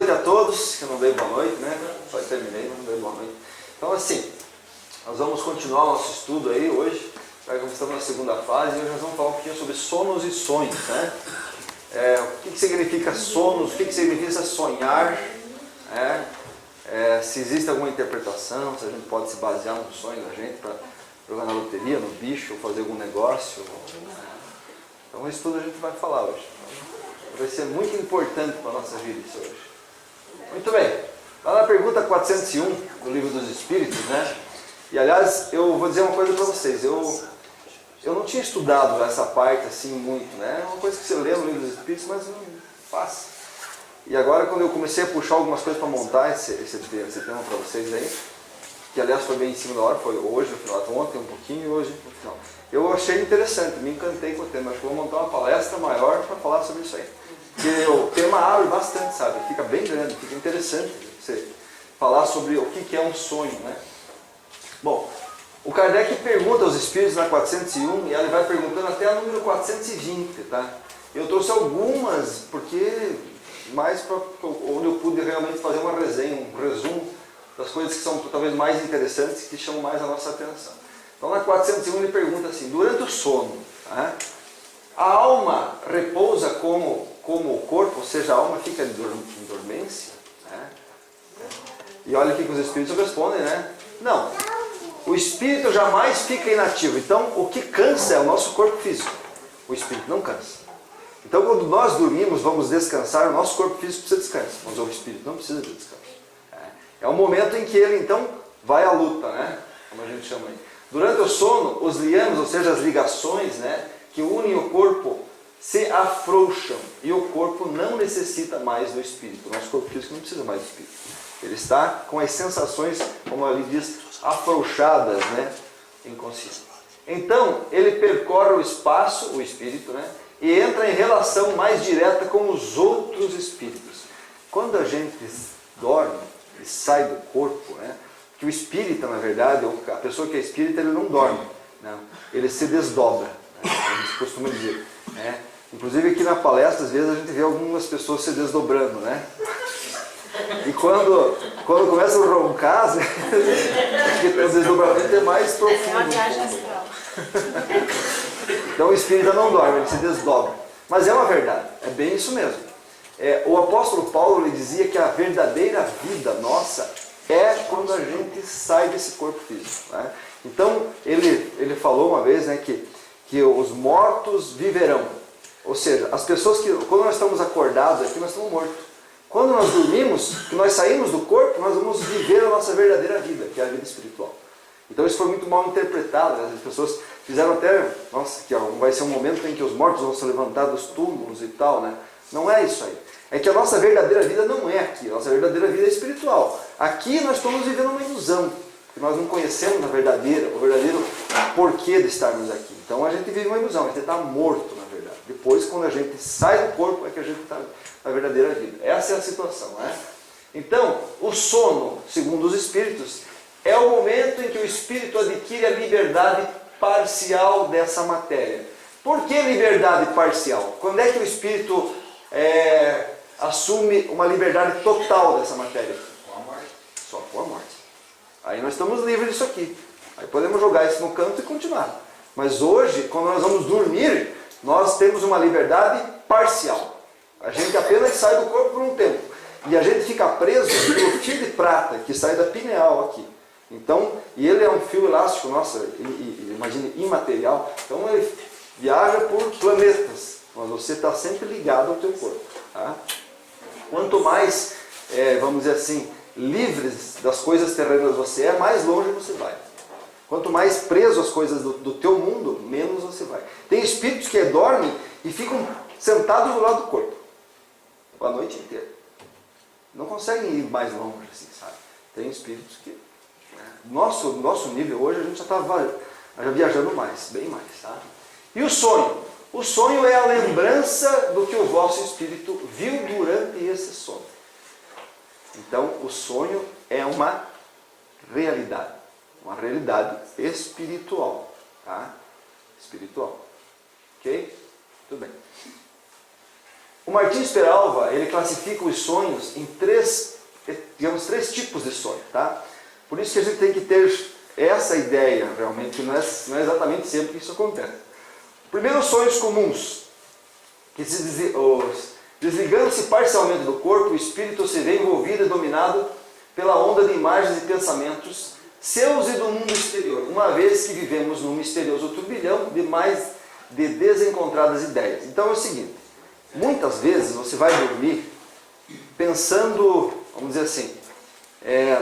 A todos, que eu não dei boa noite, né? Só terminei, mas não dei boa noite. Então, assim, nós vamos continuar o nosso estudo aí hoje. Estamos na segunda fase e hoje nós vamos falar um pouquinho sobre sonos e sonhos, né? O que significa sonos, o que significa sonhar, se existe alguma interpretação, se a gente pode se basear no sonho da gente para jogar na loteria, no bicho, ou fazer algum negócio. Então, isso tudo a gente vai falar hoje. Vai ser muito importante para a nossa vida isso hoje. Muito bem, lá na pergunta 401 do Livro dos Espíritos, né? E aliás, eu vou dizer uma coisa para vocês, eu não tinha estudado essa parte assim muito, né? É uma coisa que você lê no Livro dos Espíritos, mas não faz. E agora, quando eu comecei a puxar algumas coisas para montar esse tema para vocês aí, que aliás foi bem em cima da hora, foi hoje, no final, ontem um pouquinho e hoje no final. Eu achei interessante, me encantei com o tema, acho que vou montar uma palestra maior para falar sobre isso aí. Porque o tema abre bastante, sabe? Fica bem grande, fica interessante você falar sobre o que é um sonho, né? Bom, o Kardec pergunta aos Espíritos na 401 e ele vai perguntando até a número 420, tá? Eu trouxe algumas, porque mais para onde eu pude realmente fazer uma resenha, um resumo das coisas que são talvez mais interessantes e que chamam mais a nossa atenção. Então na 401 ele pergunta assim, durante o sono, tá? A alma repousa como o corpo, ou seja, a alma fica em dormência? Né? E olha aqui que os Espíritos respondem, né? Não, o Espírito jamais fica inativo. Então o que cansa é o nosso corpo físico. O Espírito não cansa. Então quando nós dormimos, vamos descansar, o nosso corpo físico precisa de descanso, mas o Espírito não precisa de descanso. É o momento em que ele então vai à luta, né? Como a gente chama aí. Durante o sono, os liames, ou seja, as ligações, né, que unem o corpo, se afrouxam e o corpo não necessita mais do Espírito. O nosso corpo físico não precisa mais do Espírito. Ele está com as sensações, como ali diz, afrouxadas, né, inconscientes. Então, ele percorre o espaço, o Espírito, né, e entra em relação mais direta com os outros Espíritos. Quando a gente dorme e sai do corpo, né, que o espírita, na verdade, a pessoa que é espírita, ele não dorme, não, ele se desdobra, né, a gente costuma dizer, né. Inclusive aqui na palestra, às vezes a gente vê algumas pessoas se desdobrando, né? E quando começa a roncar, o desdobramento é mais profundo. É uma viagem astral. Então o espírita não dorme, ele se desdobra. Mas é uma verdade, é bem isso mesmo. O apóstolo Paulo ele dizia que a verdadeira vida nossa é quando a gente sai desse corpo físico, né? Então ele falou uma vez, né, que os mortos viverão. Ou seja, as pessoas que, quando nós estamos acordados aqui, nós estamos mortos. Quando nós dormimos, que nós saímos do corpo, nós vamos viver a nossa verdadeira vida, que é a vida espiritual. Então isso foi muito mal interpretado, né? As pessoas fizeram até, nossa, que vai ser um momento em que os mortos vão se levantar dos túmulos e tal, né? Não é isso aí. É que a nossa verdadeira vida não é aqui, a nossa verdadeira vida é espiritual. Aqui nós estamos vivendo uma ilusão, que nós não conhecemos o verdadeiro porquê de estarmos aqui. Então a gente vive uma ilusão, a gente está morto, na verdade. Depois, quando a gente sai do corpo, é que a gente está na verdadeira vida. Essa é a situação, né? Então, o sono, segundo os Espíritos, é o momento em que o Espírito adquire a liberdade parcial dessa matéria. Por que liberdade parcial? Quando é que o Espírito assume uma liberdade total dessa matéria? Com a morte. Só com a morte. Aí nós estamos livres disso aqui. Aí podemos jogar isso no canto e continuar. Mas hoje, quando nós vamos dormir, nós temos uma liberdade parcial. A gente apenas sai do corpo por um tempo. E a gente fica preso pelo fio de prata que sai da pineal aqui. Então, e ele é um fio elástico, nossa, imagine, imaterial. Então ele viaja por planetas. Mas você está sempre ligado ao teu corpo. Tá? Quanto mais, vamos dizer assim, livres das coisas terrenas você é, mais longe você vai. Quanto mais preso às coisas do teu mundo, menos você vai. Tem espíritos que dormem e ficam sentados do lado do corpo a noite inteira. Não conseguem ir mais longe, assim, sabe? Tem espíritos que... Nosso nível hoje, a gente já está viajando mais, bem mais, tá? E o sonho? O sonho é a lembrança do que o vosso espírito viu durante esse sono. Então, o sonho é uma realidade espiritual, tá? Espiritual. Ok? Tudo bem. O Martins Peralva, ele classifica os sonhos em três tipos de sonho, tá? Por isso que a gente tem que ter essa ideia, realmente, que não é exatamente sempre que isso acontece. Primeiro, os sonhos comuns, que desligando-se parcialmente do corpo, o espírito se vê envolvido e dominado pela onda de imagens e pensamentos seus e do mundo exterior, uma vez que vivemos num misterioso turbilhão de desencontradas ideias. Então é o seguinte, muitas vezes você vai dormir pensando, vamos dizer assim,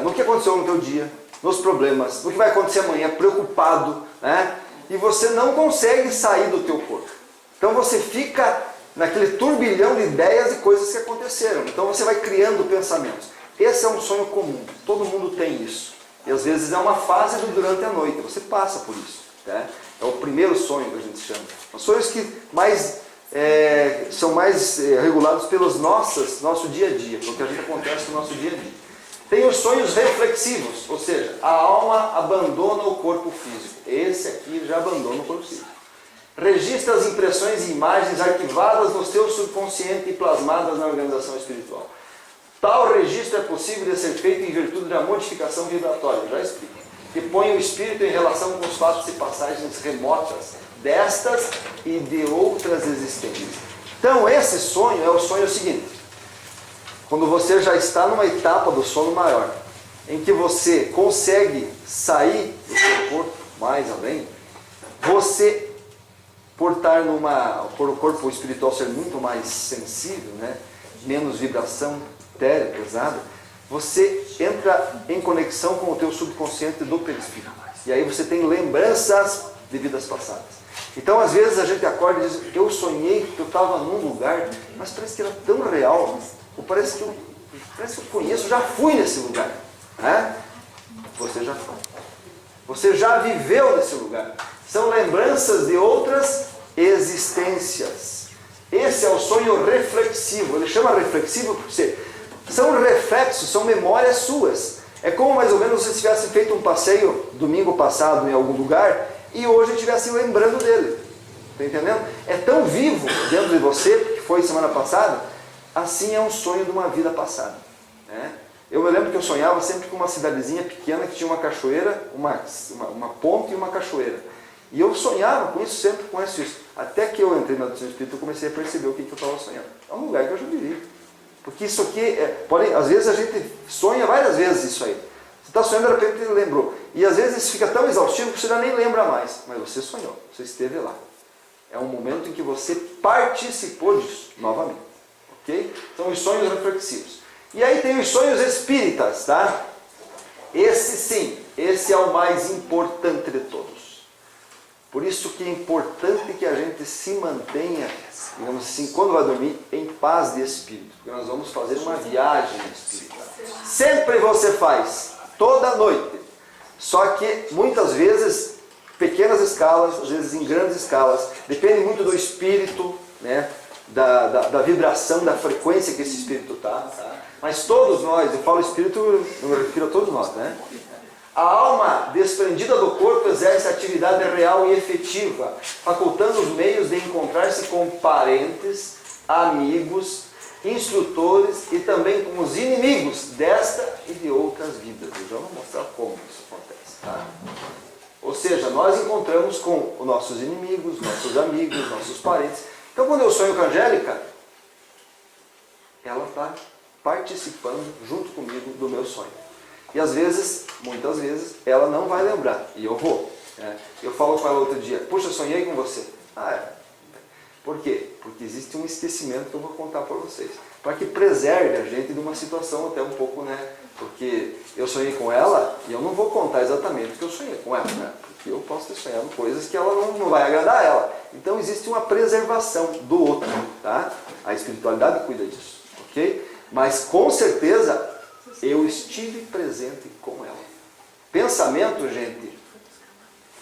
no que aconteceu no teu dia, nos problemas, no que vai acontecer amanhã, preocupado, né? E você não consegue sair do teu corpo. Então você fica naquele turbilhão de ideias e coisas que aconteceram. Então você vai criando pensamentos. Esse é um sonho comum, todo mundo tem isso. E às vezes é uma fase durante a noite, você passa por isso. Né? É o primeiro sonho que a gente chama. São sonhos que são mais regulados pelos nosso dia a dia, pelo que a gente acontece no nosso dia a dia. Tem os sonhos reflexivos, ou seja, a alma abandona o corpo físico. Esse aqui já abandona o corpo físico. Registra as impressões e imagens arquivadas no seu subconsciente e plasmadas na organização espiritual. Tal registro é possível de ser feito em virtude da modificação vibratória, já explico, que põe o espírito em relação com os fatos e passagens remotas destas e de outras existências. Então esse sonho é o sonho seguinte, quando você já está numa etapa do sono maior, em que você consegue sair do seu corpo mais além, você, por o corpo espiritual ser muito mais sensível, né, menos vibração etérea, pesada, você entra em conexão com o teu subconsciente do perispírito. E aí você tem lembranças de vidas passadas. Então às vezes a gente acorda e diz, eu sonhei que eu estava num lugar, mas parece que era tão real, ou parece que eu conheço, já fui nesse lugar. Né? Você já foi. Você já viveu nesse lugar. São lembranças de outras existências. Esse é o sonho reflexivo. Ele chama reflexivo porque são reflexos, são memórias suas. É como mais ou menos se você tivesse feito um passeio domingo passado em algum lugar e hoje estivesse lembrando dele. Está entendendo? É tão vivo dentro de você, que foi semana passada, assim é um sonho de uma vida passada. Né? Eu me lembro que eu sonhava sempre com uma cidadezinha pequena que tinha uma cachoeira, uma ponte e uma cachoeira. E eu sonhava com isso, sempre com isso. Até que eu entrei na doutrina espírita, eu comecei a perceber o que eu estava sonhando. É um lugar que eu já vivi. Porque isso aqui, às vezes a gente sonha várias vezes isso aí. Você está sonhando, de repente ele lembrou. E às vezes isso fica tão exaustivo que você já nem lembra mais. Mas você sonhou, você esteve lá. É um momento em que você participou disso novamente. Ok? São os sonhos reflexivos. E aí tem os sonhos espíritas, tá? Esse sim, esse é o mais importante de todos. Por isso que é importante que a gente se mantenha, digamos assim, quando vai dormir, em paz de espírito. Porque nós vamos fazer uma viagem espiritual. Sempre você faz, toda noite. Só que muitas vezes, pequenas escalas, às vezes em grandes escalas. Depende muito do espírito, né? Da vibração, da frequência que esse espírito está. Mas todos nós, eu falo espírito, eu me refiro a todos nós, né? A alma desprendida do corpo exerce atividade real e efetiva, facultando os meios de encontrar-se com parentes, amigos, instrutores e também com os inimigos desta e de outras vidas. Eu já vou mostrar como isso acontece. Tá? Ou seja, nós encontramos com os nossos inimigos, nossos amigos, nossos parentes. Então quando eu sonho com a Angélica, ela está participando junto comigo do meu sonho. E às vezes, muitas vezes, ela não vai lembrar. E eu vou. Né? Eu falo com ela outro dia, puxa, sonhei com você. Por quê? Porque existe um esquecimento que eu vou contar para vocês. Para que preserve a gente de uma situação até um pouco, né? Porque eu sonhei com ela e eu não vou contar exatamente o que eu sonhei com ela, né? Porque eu posso ter sonhado coisas que ela não vai agradar a ela. Então existe uma preservação do outro, tá? A espiritualidade cuida disso, ok? Mas com certeza eu estive presente com ela. Pensamento, gente,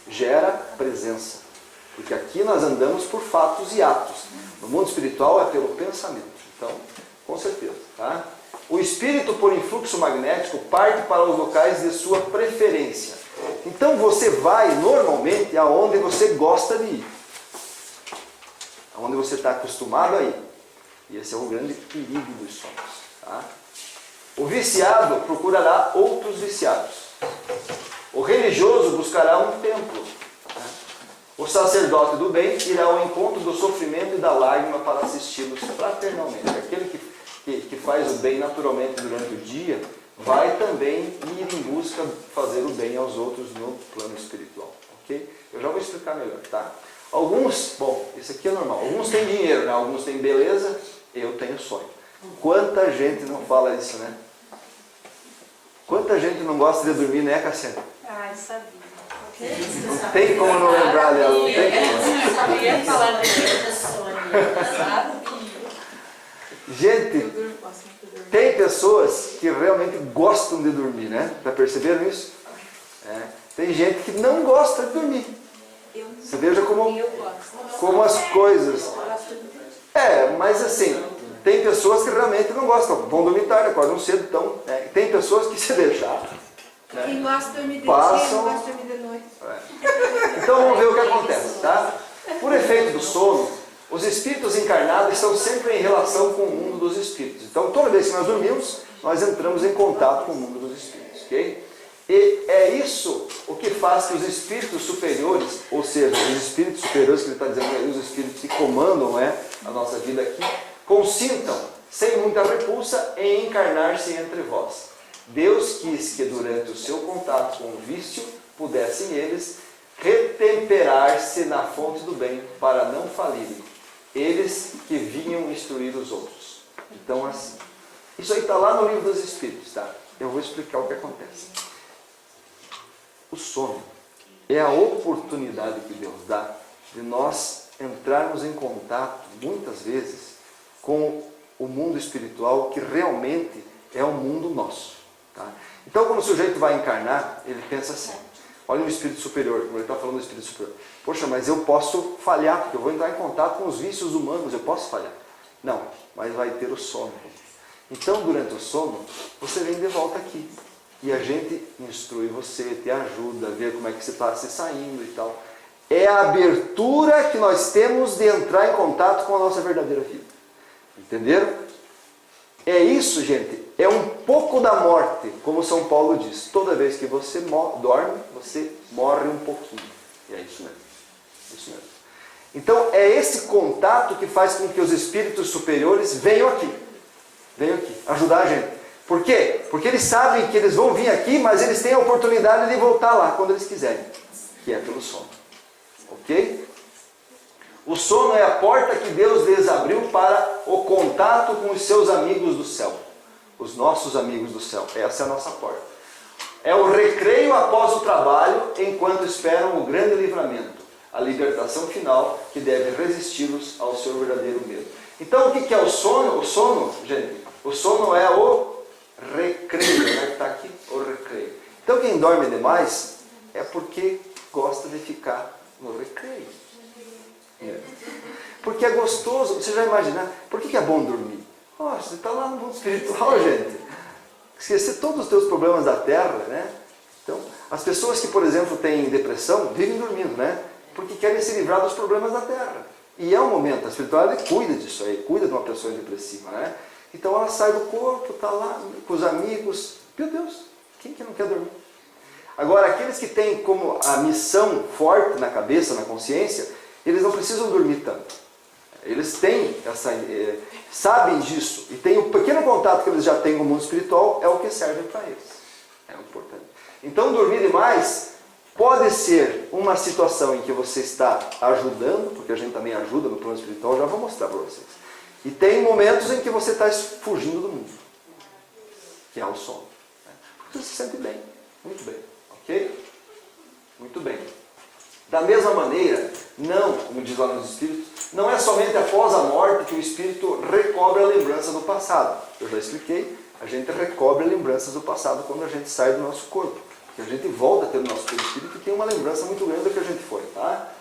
gera presença. Porque aqui nós andamos por fatos e atos. No mundo espiritual é pelo pensamento. Então, com certeza. Tá? O espírito, por influxo magnético, parte para os locais de sua preferência. Então você vai normalmente aonde você gosta de ir. Aonde você está acostumado a ir. E esse é o grande perigo dos sonhos. Tá? O viciado procurará outros viciados. O religioso buscará um templo. Tá? O sacerdote do bem irá ao encontro do sofrimento e da lágrima para assisti-los fraternalmente. Aquele que faz o bem naturalmente durante o dia, vai também ir em busca de fazer o bem aos outros no plano espiritual. Ok? Eu já vou explicar melhor, tá? Alguns, bom, isso aqui é normal. Alguns têm dinheiro, né? Alguns têm beleza, eu tenho sonho. Quanta gente não fala isso, né? Quanta gente não gosta de dormir, né, Cassiane? Ai, sabia. Não tem como não lembrar dela, não tem como. Sabia falar de sonho. Gente, tem pessoas que realmente gostam de dormir, né? Já perceberam isso? É. Tem gente que não gosta de dormir. Você veja como as coisas... mas assim, tem pessoas que realmente não gostam. Vão dormir tarde, acordam cedo, então... Tem pessoas que se deixar... Quem gosta de dormir de passam... dia, gosta de dormir de noite. Então vamos ver o que acontece, tá? Por efeito do sono, os espíritos encarnados estão sempre em relação com o mundo dos espíritos. Então, toda vez que nós dormimos, nós entramos em contato com o mundo dos espíritos, ok? E é isso o que faz que os espíritos superiores, ou seja, os espíritos superiores que ele está dizendo aí, os espíritos que comandam a nossa vida aqui, consintam, sem muita repulsa, em encarnar-se entre vós. Deus quis que durante o seu contato com o vício, pudessem eles retemperar-se na fonte do bem, para não falirem. Eles que vinham instruir os outros. Então, assim, isso aí está lá no livro dos Espíritos, tá? Eu vou explicar o que acontece. O sono é a oportunidade que Deus dá de nós entrarmos em contato, muitas vezes, com o mundo espiritual que realmente é o mundo nosso. Tá? Então, quando o sujeito vai encarnar, ele pensa assim, olha o espírito superior, como ele está falando do espírito superior. Poxa, mas eu posso falhar, porque eu vou entrar em contato com os vícios humanos, eu posso falhar. Não, mas vai ter o sono. Então, durante o sono, você vem de volta aqui. E a gente instrui você, te ajuda a ver como é que você está se saindo e tal. É a abertura que nós temos de entrar em contato com a nossa verdadeira vida. Entenderam? É isso, gente. É um pouco da morte, como São Paulo diz. Toda vez que você dorme, você morre um pouquinho. E é isso mesmo. Isso mesmo. Então, é esse contato que faz com que os espíritos superiores venham aqui. Venham aqui, ajudar a gente. Por quê? Porque eles sabem que eles vão vir aqui, mas eles têm a oportunidade de voltar lá quando eles quiserem. Que é pelo sono. Ok? O sono é a porta que Deus lhes abriu para o contato com os seus amigos do céu. Os nossos amigos do céu. Essa é a nossa porta. É o recreio após o trabalho, enquanto esperam o grande livramento, a libertação final que deve resisti-los ao seu verdadeiro medo. Então, o que é o sono? O sono, gente, o sono é o recreio, né? Está aqui, o recreio. Então, quem dorme demais é porque gosta de ficar no recreio. Porque é gostoso. Você já imaginou? Por que é bom dormir? Você está lá no mundo espiritual, gente. Esquecer todos os teus problemas da terra, né? Então, as pessoas que, por exemplo, têm depressão, vivem dormindo, né? Porque querem se livrar dos problemas da terra. E é um momento, a espiritualidade cuida disso aí, cuida de uma pessoa depressiva, né? Então ela sai do corpo, está lá com os amigos. Meu Deus, quem que não quer dormir? Agora, aqueles que têm como a missão forte na cabeça, na consciência, eles não precisam dormir tanto. Eles têm sabem disso. E tem o pequeno contato que eles já têm com o mundo espiritual, é o que serve para eles. É importante. Então, dormir demais pode ser uma situação em que você está ajudando, porque a gente também ajuda no plano espiritual, já vou mostrar para vocês. E tem momentos em que você está fugindo do mundo, que é o sono. Porque você se sente bem, muito bem. Ok? Muito bem. Da mesma maneira, não, como diz lá nos Espíritos, não é somente após a morte que o Espírito recobre a lembrança do passado. Eu já expliquei, a gente recobre lembranças do passado quando a gente sai do nosso corpo. Porque a gente volta a ter o nosso Espírito e tem uma lembrança muito grande do que a gente foi. Tá?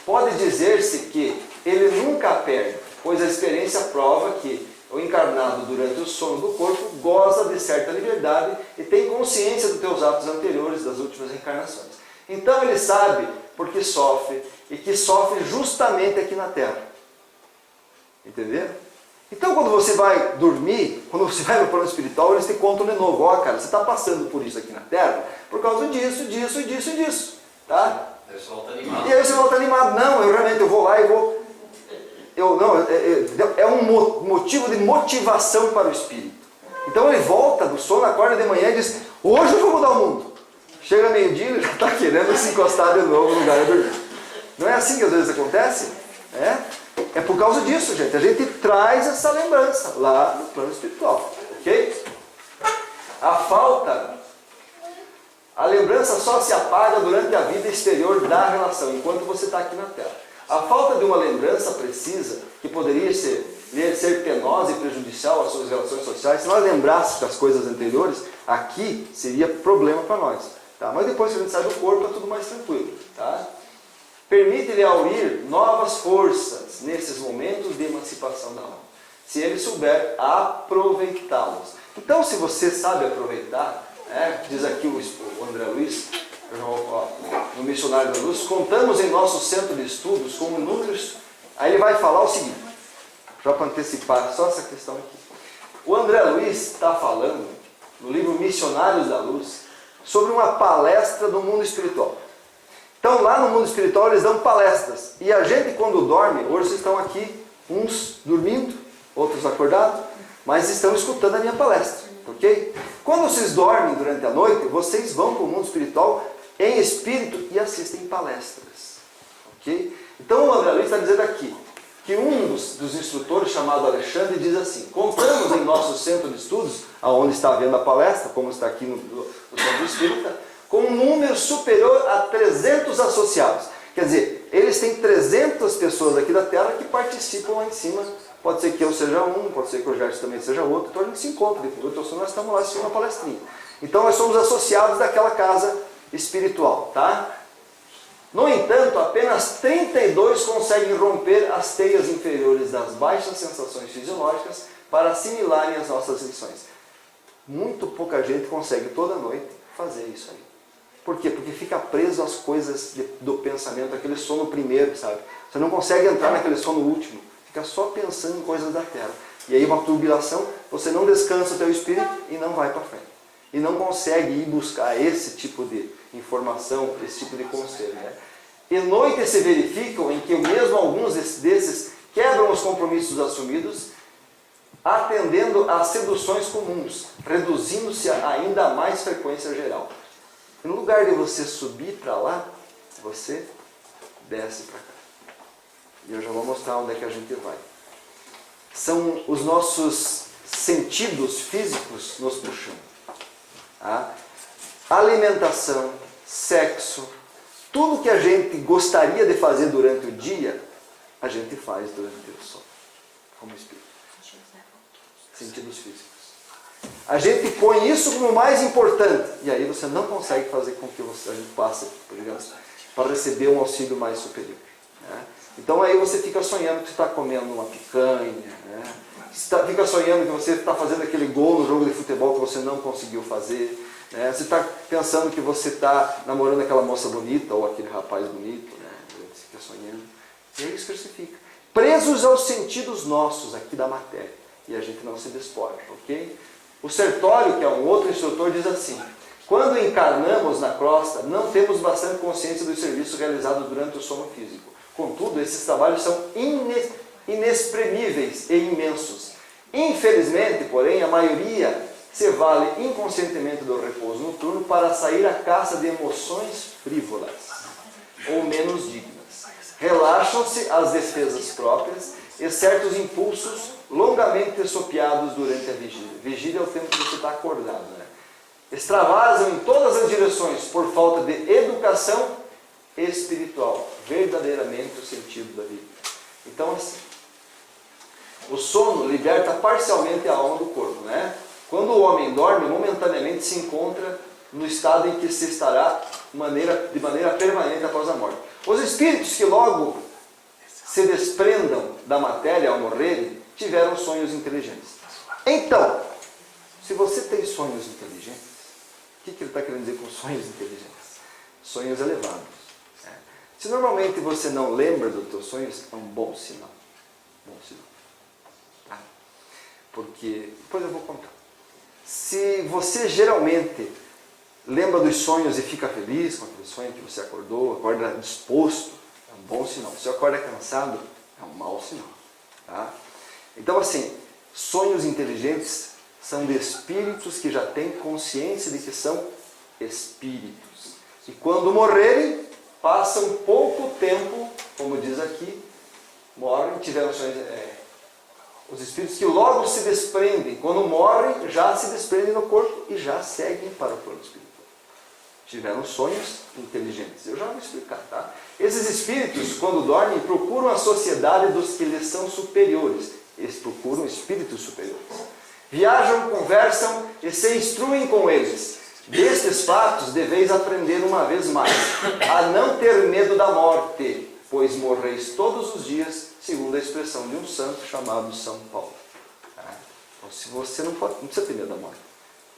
Pode dizer-se que ele nunca perde, pois a experiência prova que o encarnado durante o sono do corpo goza de certa liberdade e tem consciência dos teus atos anteriores, das últimas reencarnações. Então ele sabe porque sofre, e que sofre justamente aqui na Terra. Entenderam? Então, quando você vai dormir, quando você vai no plano espiritual, eles te contam de novo, ó, cara, você está passando por isso aqui na Terra por causa disso, disso, disso e disso, tá? Aí você volta animado. E aí você volta animado. Não, eu realmente vou lá e vou... É um motivo de motivação para o espírito. Então ele volta do sono, acorda de manhã e diz, hoje eu vou mudar o mundo. Chega meio-dia, ele já está querendo se encostar de novo no lugar de dormir. Não é assim que às vezes acontece? É por causa disso, gente. A gente traz essa lembrança lá no plano espiritual. Ok? A lembrança só se apaga durante a vida exterior da relação, enquanto você está aqui na Terra. A falta de uma lembrança precisa, que poderia ser penosa e prejudicial às suas relações sociais, se nós lembrássemos das coisas anteriores, aqui seria problema para nós. Tá? Mas depois que a gente sai do corpo, é tudo mais tranquilo. Tá? Permite-lhe aurir novas forças nesses momentos de emancipação da alma, se ele souber aproveitá-los. Então, se você sabe aproveitar, diz aqui o André Luiz, no Missionário da Luz, contamos em nosso centro de estudos com inúmeros... Aí ele vai falar o seguinte, já para antecipar só essa questão aqui. O André Luiz está falando, no livro Missionários da Luz, sobre uma palestra do mundo espiritual. Então, lá no mundo espiritual, eles dão palestras. E a gente, quando dorme, hoje vocês estão aqui, uns dormindo, outros acordados, mas estão escutando a minha palestra, ok? Quando vocês dormem durante a noite, vocês vão para o mundo espiritual em espírito e assistem palestras, ok? Então, o André Luiz está dizendo aqui, que um dos instrutores, chamado Alexandre, diz assim, contamos em nosso centro de estudos, aonde está havendo a palestra, como está aqui no centro espírita, com um número superior a 300 associados. Quer dizer, eles têm 300 pessoas aqui da Terra que participam lá em cima. Pode ser que eu seja um, pode ser que o Gerson também seja outro. Então a gente se encontra. Depois nós estamos lá assistindo uma palestrinha. Então nós somos associados daquela casa espiritual. Tá? No entanto, apenas 32 conseguem romper as teias inferiores das baixas sensações fisiológicas para assimilarem as nossas lições. Muito pouca gente consegue toda noite fazer isso aí. Por quê? Porque fica preso às coisas do pensamento, aquele sono primeiro, sabe? Você não consegue entrar naquele sono último. Fica só pensando em coisas da Terra. E aí uma turbilhação, você não descansa o teu espírito e não vai para frente. E não consegue ir buscar esse tipo de informação, esse tipo de conselho. Né? E noites se verificam em que mesmo alguns desses quebram os compromissos assumidos, atendendo às seduções comuns, reduzindo-se a ainda mais frequência geral. E no lugar de você subir para lá, você desce para cá. E eu já vou mostrar onde é que a gente vai. São os nossos sentidos físicos nos puxando. Tá? Alimentação, sexo, tudo que a gente gostaria de fazer durante o dia, a gente faz durante o sono, como espírito. Sentidos físicos. A gente põe isso como o mais importante. E aí você não consegue fazer com que a gente passe, digamos, para receber um auxílio mais superior. Né? Então aí você fica sonhando que você está comendo uma picanha. Né? Fica sonhando que você está fazendo aquele gol no jogo de futebol que você não conseguiu fazer. Né? Você está pensando que você está namorando aquela moça bonita ou aquele rapaz bonito. Né? Você fica sonhando. E é isso que você fica. Presos aos sentidos nossos aqui da matéria. E a gente não se despoja, ok? O Sertório, que é um outro instrutor, diz assim, quando encarnamos na crosta, não temos bastante consciência do serviço realizado durante o sono físico. Contudo, esses trabalhos são inexprimíveis e imensos. Infelizmente, porém, a maioria se vale inconscientemente do repouso noturno para sair à caça de emoções frívolas ou menos dignas. Relaxam-se as defesas próprias e certos impulsos longamente ressopiados durante a vigília. Vigília é o tempo que você está acordado. Né? Extravasam em todas as direções por falta de educação espiritual. Verdadeiramente o sentido da vida. Então, assim, o sono liberta parcialmente a alma do corpo. Né? Quando o homem dorme, momentaneamente se encontra no estado em que se estará de maneira permanente após a morte. Os espíritos que logo se desprendam da matéria ao morrerem, tiveram sonhos inteligentes. Então, se você tem sonhos inteligentes, o que ele está querendo dizer com sonhos inteligentes? Sonhos elevados. Né? Se normalmente você não lembra dos teus sonhos, é um bom sinal. Bom sinal. Tá? porque depois eu vou contar. Se você geralmente lembra dos sonhos e fica feliz com aquele sonho que você acordou, acorda disposto, é um bom sinal. Se você acorda cansado, é um mau sinal. Tá? Então assim, sonhos inteligentes são de espíritos que já têm consciência de que são espíritos. E quando morrerem, passam pouco tempo, como diz aqui, morrem, tiveram sonhos... os espíritos que logo se desprendem, quando morrem, já se desprendem do corpo e já seguem para o plano espiritual. Tiveram sonhos inteligentes. Eu já vou explicar, tá? Esses espíritos, quando dormem, procuram a sociedade dos que lhes são superiores. Eles procuram espíritos superiores. Viajam, conversam e se instruem com eles. Destes fatos deveis aprender uma vez mais a não ter medo da morte, pois morreis todos os dias, segundo a expressão de um santo chamado São Paulo. Então, se você não precisa ter medo da morte.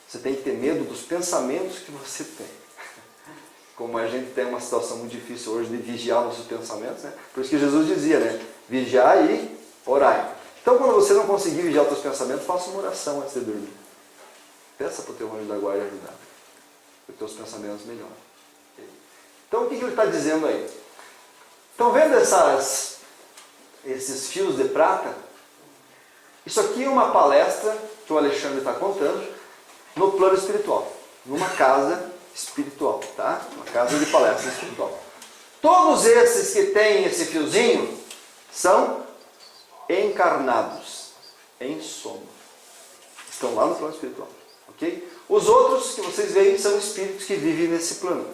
Você tem que ter medo dos pensamentos que você tem. Como a gente tem uma situação muito difícil hoje de vigiar nossos pensamentos, né? Por isso que Jesus dizia, né? Vigiai e orai. Então, quando você não conseguir vigiar os seus pensamentos, faça uma oração antes de dormir. Peça para o teu anjo da guarda ajudar. Para os teus pensamentos melhorem. Então, o que ele está dizendo aí? Estão vendo esses fios de prata? Isso aqui é uma palestra que o Alexandre está contando no plano espiritual, numa casa espiritual, tá? Uma casa de palestra espiritual. Todos esses que têm esse fiozinho são encarnados em sono. Estão lá no plano espiritual, ok? Os outros que vocês veem são espíritos que vivem nesse plano.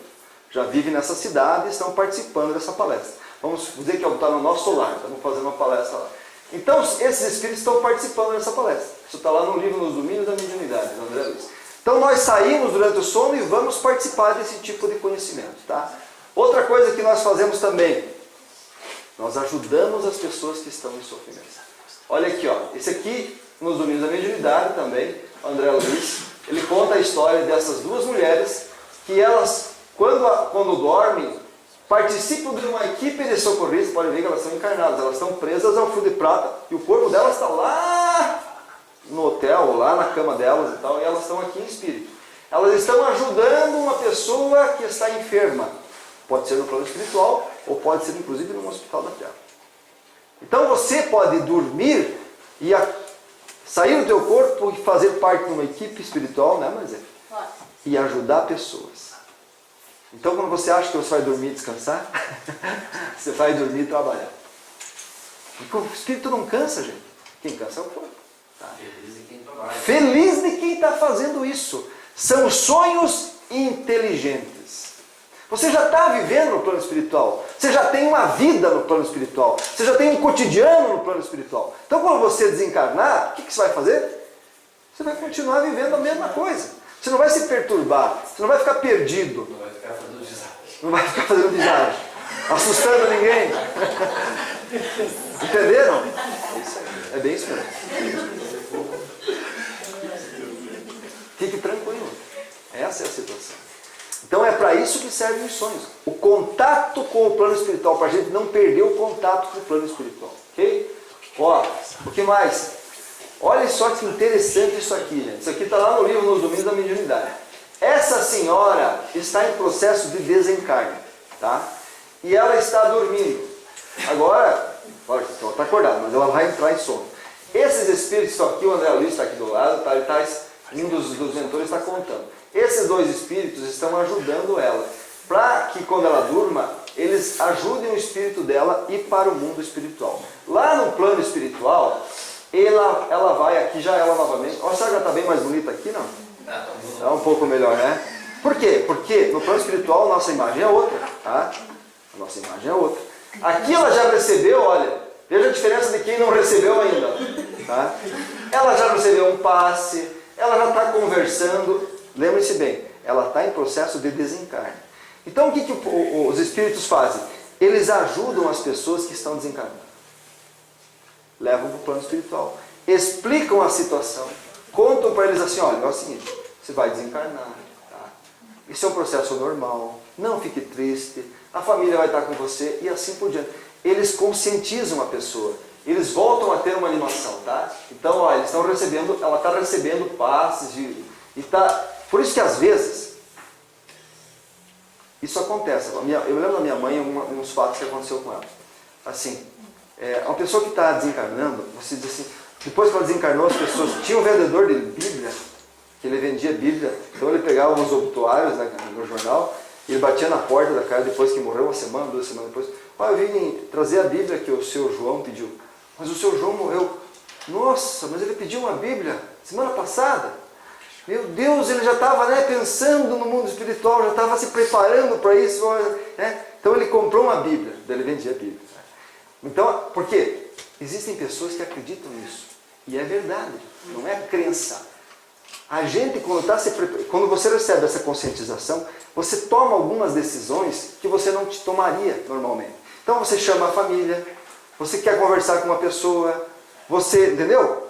Já vivem nessa cidade e estão participando dessa palestra. Vamos dizer que está no nosso lar, estamos fazendo uma palestra lá. Então, esses espíritos estão participando dessa palestra. Isso está lá no livro Nos Domínios da Mediunidade, do André Luiz. Então, nós saímos durante o sono e vamos participar desse tipo de conhecimento. Tá? Outra coisa que nós fazemos também, nós ajudamos as pessoas que estão em sofrimento. Olha aqui, ó, esse aqui, Nos Domínios da Mediunidade também, o André Luiz, ele conta a história dessas duas mulheres que elas, quando dormem, participam de uma equipe de socorristas. Pode ver que elas são encarnadas, elas estão presas ao fio de prata e o corpo delas está lá no hotel, ou lá na cama delas e tal, e elas estão aqui em espírito. Elas estão ajudando uma pessoa que está enferma. Pode ser no plano espiritual, ou pode ser inclusive no hospital da Terra. Então você pode dormir e sair do teu corpo e fazer parte de uma equipe espiritual, né, mas e ajudar pessoas. Então, quando você acha que você vai dormir e descansar, você vai dormir e trabalhar. Porque o espírito não cansa, gente. Quem cansa é o corpo. Tá? Feliz de quem trabalha. Feliz de quem está fazendo isso. São sonhos inteligentes. Você já está vivendo no plano espiritual. Você já tem uma vida no plano espiritual. Você já tem um cotidiano no plano espiritual. Então, quando você desencarnar, o que você vai fazer? Você vai continuar vivendo a mesma coisa. Você não vai se perturbar. Você não vai ficar perdido. Não vai ficar fazendo desastre. Não vai ficar fazendo desastre. Assustando ninguém. Entenderam? Isso aí. É bem isso mesmo. Fique tranquilo. Essa é a situação. Então é para isso que servem os sonhos. O contato com o plano espiritual, para a gente não perder o contato com o plano espiritual. Ok? Ó, o que mais? Olha só que interessante isso aqui, gente. Isso aqui está lá no livro Nos Domínios da Mediunidade. Essa senhora está em processo de desencarne, tá? E ela está dormindo. Agora, olha, ela está acordada, mas ela vai entrar em sono. Esses espíritos estão aqui, o André Luiz está aqui do lado, tá? Um dos mentores está contando. Esses dois espíritos estão ajudando ela, para que quando ela durma, eles ajudem o espírito dela a ir para o mundo espiritual. Lá no plano espiritual, ela vai aqui, já ela novamente. Olha, será que ela está bem mais bonita aqui, não? Está um pouco melhor, né? Por quê? Porque no plano espiritual a nossa imagem é outra, tá? A nossa imagem é outra. Aqui ela já recebeu, olha, veja a diferença de quem não recebeu ainda, tá? Ela já recebeu um passe, ela já está conversando. Lembre-se bem, ela está em processo de desencarne. Então o que os espíritos fazem? Eles ajudam as pessoas que estão desencarnadas. Levam para o plano espiritual, explicam a situação, contam para eles assim, olha, é o seguinte, você vai desencarnar, tá? Isso é um processo normal, não fique triste, a família vai estar com você e assim por diante. Eles conscientizam a pessoa eles voltam a ter uma animação, tá? Então, ó, eles estão recebendo, ela está recebendo passes e tá. Por isso que às vezes isso acontece. Eu lembro da minha mãe uns fatos que aconteceu com ela. Assim, uma pessoa que está desencarnando, você diz assim, depois que ela desencarnou, as pessoas tinham um vendedor de Bíblia, que ele vendia Bíblia, então ele pegava uns obituários, né, no jornal, e ele batia na porta da casa depois que morreu, uma semana, 2 semanas depois. Eu vim trazer a Bíblia que o seu João pediu. Mas o seu João morreu. Nossa, mas ele pediu uma Bíblia semana passada. Meu Deus, ele já estava, né, pensando no mundo espiritual, já estava se preparando para isso. Né? Então ele comprou uma Bíblia, daí ele vendia a Bíblia. Então, por quê? Existem pessoas que acreditam nisso. E é verdade, não é crença. A gente, quando você recebe essa conscientização, você toma algumas decisões que você não tomaria normalmente. Então você chama a família, você quer conversar com uma pessoa, você, entendeu?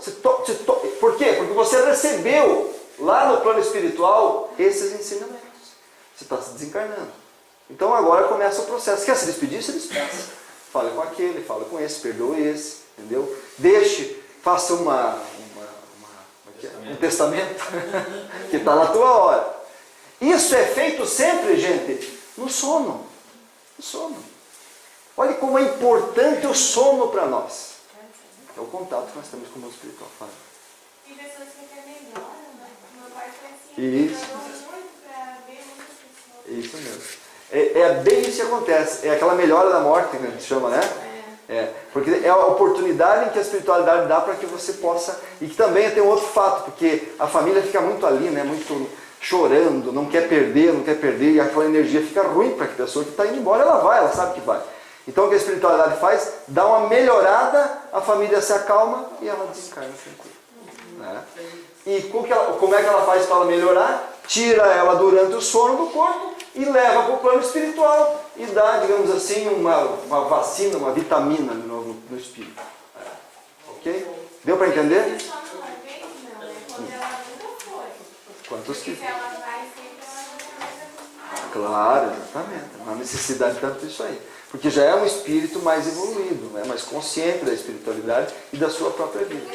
Por quê? Porque você recebeu lá no plano espiritual esses ensinamentos. Você está se desencarnando. Então agora começa o processo. Quer se despedir? Se despeça. Fale com aquele, fale com esse, perdoe esse, entendeu? Faça um testamento que está na tua hora. Isso é feito sempre, gente, no sono. No sono. Olha como é importante o sono para nós. É o contato que nós temos com o mundo espiritual. Fala. E pessoas que querem melhor, né? Meu pai foi assim, Isso. muito para ver muitas pessoas. Isso mesmo. É bem isso que acontece. É aquela melhora da morte, que a gente chama, né? Porque é a oportunidade em que a espiritualidade dá para que você possa... E que também tem um outro fato, porque a família fica muito ali, né? Muito chorando, não quer perder, e aquela energia fica ruim para a pessoa que está indo embora, ela sabe que vai. Então o que a espiritualidade faz? Dá uma melhorada, a família se acalma e ela desencarna tranquila. Né? E como é que ela faz para ela melhorar? Tira ela durante o sono do corpo e leva para o plano espiritual e dá, digamos assim, uma vacina, uma vitamina no espírito. Ok? Deu para entender? Só uma vez, não, né? Quando ela nunca foi. Quantos Porque que... se ela vai sempre, ela não vai. Claro, exatamente. Não há necessidade tanto disso aí. Porque já é um espírito mais evoluído, né? Mais consciente da espiritualidade e da sua própria vida.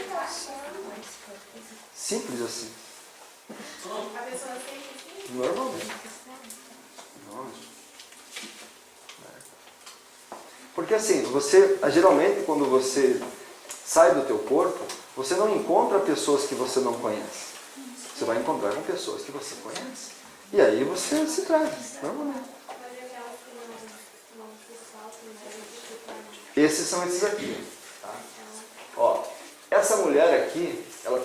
Simples assim. A pessoa sempre assim. Normalmente. Porque assim, geralmente quando você sai do teu corpo, você não encontra pessoas que você não conhece. Você vai encontrar com pessoas que você conhece. E aí você se traz, normalmente. Mas aquelas que não se soltam, né? Esses são esses aqui. Tá? Ó, essa mulher aqui, ela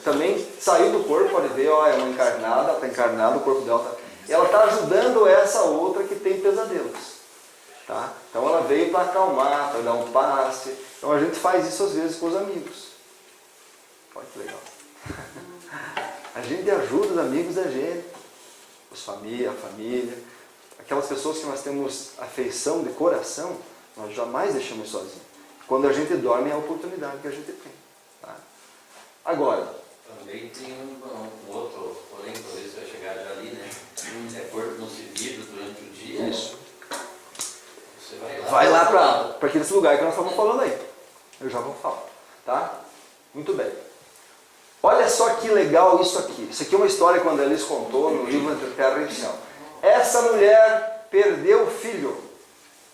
também saiu do corpo, pode ver, ó, é uma encarnada, ela está encarnada, o corpo dela está... Ela está ajudando essa outra que tem pesadelos. Tá? Então ela veio para acalmar, para dar um passe. Então a gente faz isso às vezes com os amigos. Olha que legal. A gente ajuda os amigos da gente. A família. Aquelas pessoas que nós temos afeição de coração, nós jamais deixamos sozinhos. Quando a gente dorme é a oportunidade que a gente tem. Tá? Agora, também tem um outro, porém, talvez vai chegar já ali, né? Corpo não se vibra durante o dia. isso. Você Vai lá para aquele lugar que nós estamos falando aí. Eu já vou falar. Tá? Muito bem. Olha só que legal isso aqui. Isso aqui é uma história que o André Luiz contou no livro Entre Terra e Céu. Essa mulher perdeu o filho.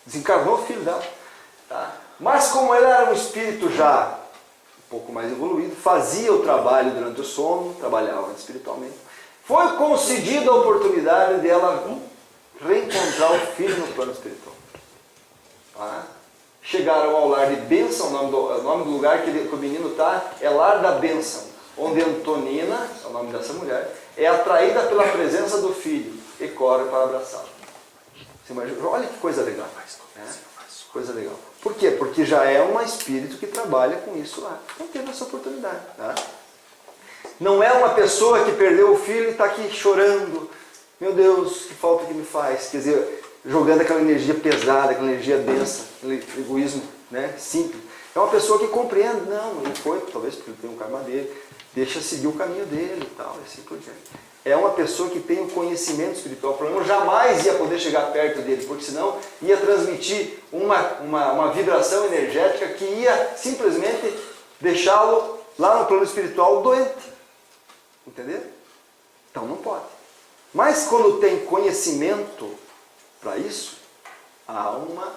Desencarnou o filho dela. Tá? Mas como ela era um espírito já um pouco mais evoluído, fazia o trabalho durante o sono, trabalhava espiritualmente, foi concedida a oportunidade de ela reencontrar o filho no plano espiritual. Tá? Chegaram ao lar de bênção, o nome do lugar que o menino está é Lar da Bênção, onde Antonina, é o nome dessa mulher, é atraída pela presença do filho e corre para abraçá-lo. Olha que coisa legal. Né? Coisa legal. Por quê? Porque já é um espírito que trabalha com isso lá. Então teve essa oportunidade. Tá? Não é uma pessoa que perdeu o filho e está aqui chorando. Meu Deus, que falta que me faz. Quer dizer, jogando aquela energia pesada, aquela energia densa, aquele egoísmo, né, simples. É uma pessoa que compreende. Não, ele foi, talvez porque ele tem um karma dele, deixa seguir o caminho dele e tal, e assim por diante. é uma pessoa que tem o conhecimento espiritual. O problema jamais ia poder chegar perto dele, porque senão ia transmitir uma vibração energética que ia simplesmente deixá-lo lá no plano espiritual doente. Entendeu? Então não pode. Mas quando tem conhecimento para isso, há uma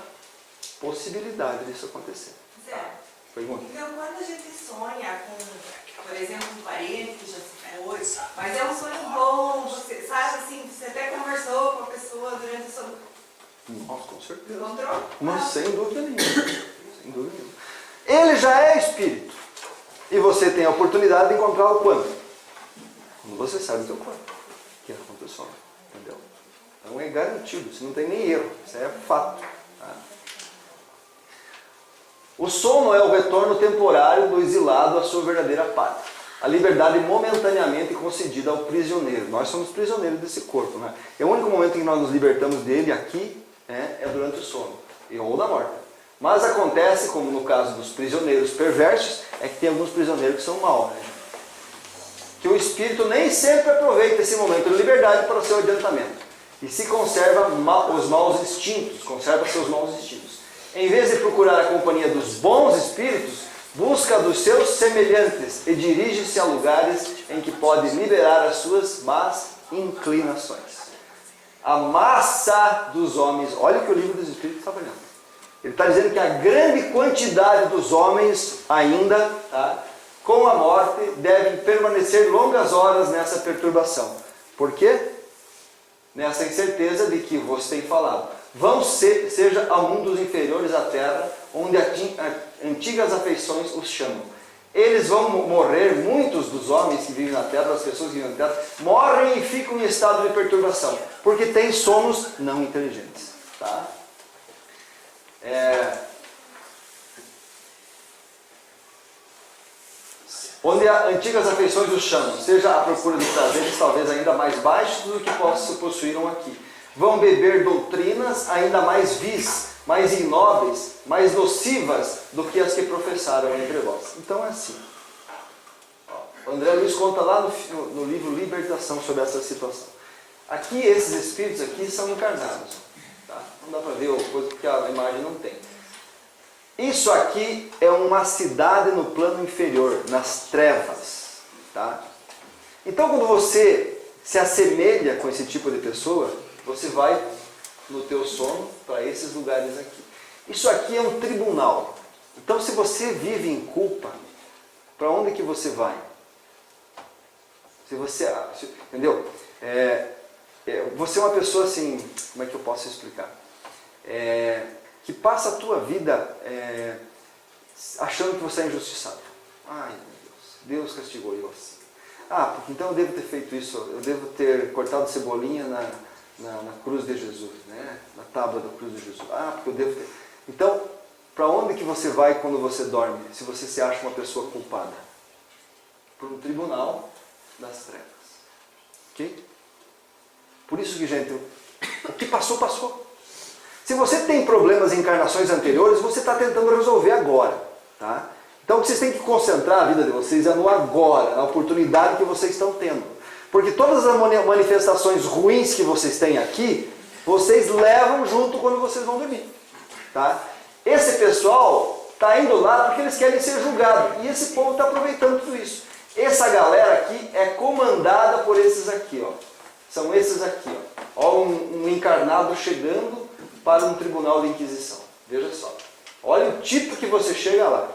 possibilidade disso acontecer. Zé, Pergunta. então quando a gente sonha com, por exemplo, um parente que já se foi, mas é um sonho bom, você sabe assim, você até conversou com a pessoa durante o sonho. Nossa, com certeza. Encontrou? Mas sem dúvida nenhuma. Sem dúvida nenhuma. Ele já é espírito. E você tem a oportunidade de encontrá-lo quando? Quando você sabe o seu corpo. Que é quando você sonha. Entendeu? Então é garantido. Isso não tem nem erro. Isso é fato. Tá? O sono é o retorno temporário do exilado à sua verdadeira pátria. A liberdade momentaneamente concedida ao prisioneiro. Nós somos prisioneiros desse corpo. Né? É o único momento em que nós nos libertamos dele aqui é durante o sono. Ou na morte. Mas acontece, como no caso dos prisioneiros perversos, é que tem alguns prisioneiros que são maus. Né? Que o espírito nem sempre aproveita esse momento de liberdade para o seu adiantamento. E se conserva os maus instintos, conserva seus maus instintos. Em vez de procurar a companhia dos bons espíritos, busca dos seus semelhantes e dirige-se a lugares em que pode liberar as suas más inclinações. A massa dos homens, olha o que o livro dos Espíritos está falando. Ele está dizendo que a grande quantidade dos homens ainda, tá, com a morte, devem permanecer longas horas nessa perturbação. Por quê? Nessa incerteza de que você tem falado. Seja a mundos inferiores à terra, onde antigas afeições os chamam. Eles vão morrer, muitos dos homens que vivem na terra, das pessoas que vivem na terra, morrem e ficam em estado de perturbação, porque têm sonos não inteligentes. Tá? Onde antigas afeições os chamam, seja à procura de prazeres talvez ainda mais baixos do que possuíram aqui. Vão beber doutrinas ainda mais vis, mais ignóbeis, mais nocivas do que as que professaram entre vós. Então é assim. O André Luiz conta lá no livro Libertação sobre essa situação. Aqui, esses espíritos aqui são encarnados. Tá? Não dá para ver coisa porque a imagem não tem. Isso aqui é uma cidade no plano inferior, nas trevas. Tá? Então quando você se assemelha com esse tipo de pessoa, você vai no teu sono para esses lugares aqui. Isso aqui é um tribunal. Então se você vive em culpa, para onde que você vai? Entendeu? Você é uma pessoa assim, como é que eu posso explicar? Que passa a tua vida achando que você é injustiçado. Ai meu Deus castigou eu assim. Porque então eu devo ter feito isso, eu devo ter cortado cebolinha na cruz de Jesus, né? Na tábua da cruz de Jesus. Porque eu devo ter. Então, para onde que você vai quando você dorme, se você se acha uma pessoa culpada? Para um tribunal das trevas. Ok? Por isso que, gente, o que passou, passou. Se você tem problemas em encarnações anteriores, você está tentando resolver agora. Tá? Então o que vocês têm que concentrar a vida de vocês é no agora, na oportunidade que vocês estão tendo. Porque todas as manifestações ruins que vocês têm aqui, vocês levam junto quando vocês vão dormir. Tá? Esse pessoal está indo lá porque eles querem ser julgados. E esse povo está aproveitando tudo isso. Essa galera aqui é comandada por esses aqui. Ó. São esses aqui. Ó, um encarnado chegando para um tribunal de inquisição. Veja só. Olha o tipo que você chega lá.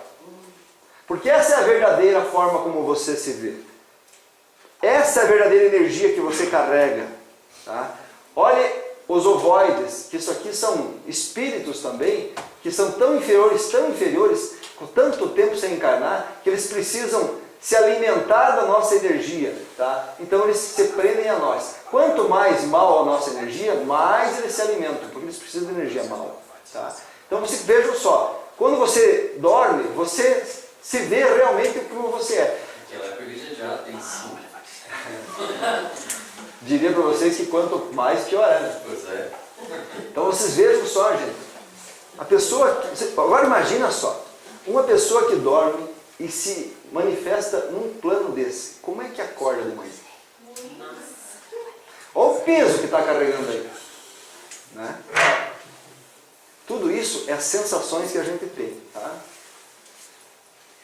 Porque essa é a verdadeira forma como você se vê. Essa é a verdadeira energia que você carrega. Tá? Olha os ovoides, que isso aqui são espíritos também, que são tão inferiores, com tanto tempo sem encarnar, que eles precisam se alimentar da nossa energia. Tá? Então eles se prendem a nós. Quanto mais mal a nossa energia, mais eles se alimentam, porque eles precisam de energia mal. Tá? Então vejam só, quando você dorme, você se vê realmente como você é. Aquela época já tem 5. Diria para vocês que quanto mais, pior é. Né? Pois é. Então vocês vejam só, gente. A pessoa... Agora imagina só. Uma pessoa que dorme e se manifesta num plano desse. Como é que acorda de manhã? peso que está carregando aí? Né? Tudo isso é sensações que a gente tem. Tá?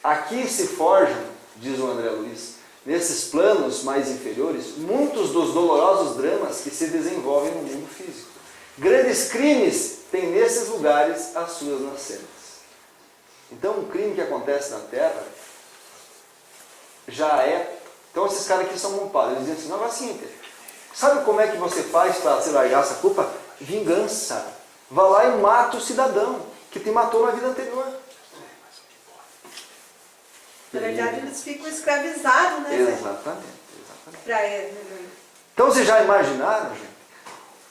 Aqui se forjam, diz o André Luiz, nesses planos mais inferiores, muitos dos dolorosos dramas que se desenvolvem no mundo físico. Grandes crimes têm nesses lugares as suas nascentes. Então, um crime que acontece na Terra já é... Então, esses caras aqui são culpados. Eles dizem assim, não, agora é o seguinte, sabe como é que você faz para se largar essa culpa? Vingança. Vá lá e mata o cidadão que te matou na vida anterior. Na verdade, eles ficam escravizados, né? Exatamente. Para ele. Então, vocês já imaginaram, gente?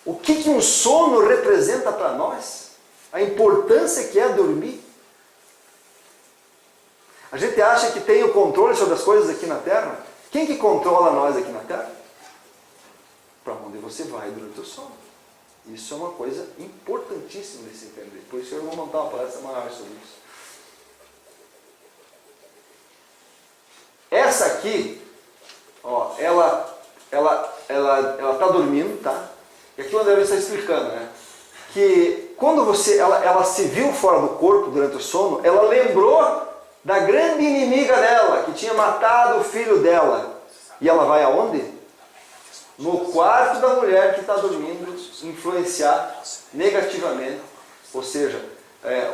O que um sono representa para nós? A importância que é dormir? A gente acha que tem o controle sobre as coisas aqui na Terra? Quem que controla nós aqui na Terra? Para onde você vai durante o sono. Isso é uma coisa importantíssima de se entender. Por isso eu vou montar uma palestra maior sobre isso. Essa aqui, ó, ela está dormindo, tá? E aqui o André está explicando, né? Que quando ela se viu fora do corpo durante o sono, ela lembrou da grande inimiga dela, que tinha matado o filho dela. E ela vai aonde? No quarto da mulher que está dormindo, influenciar negativamente. Ou seja,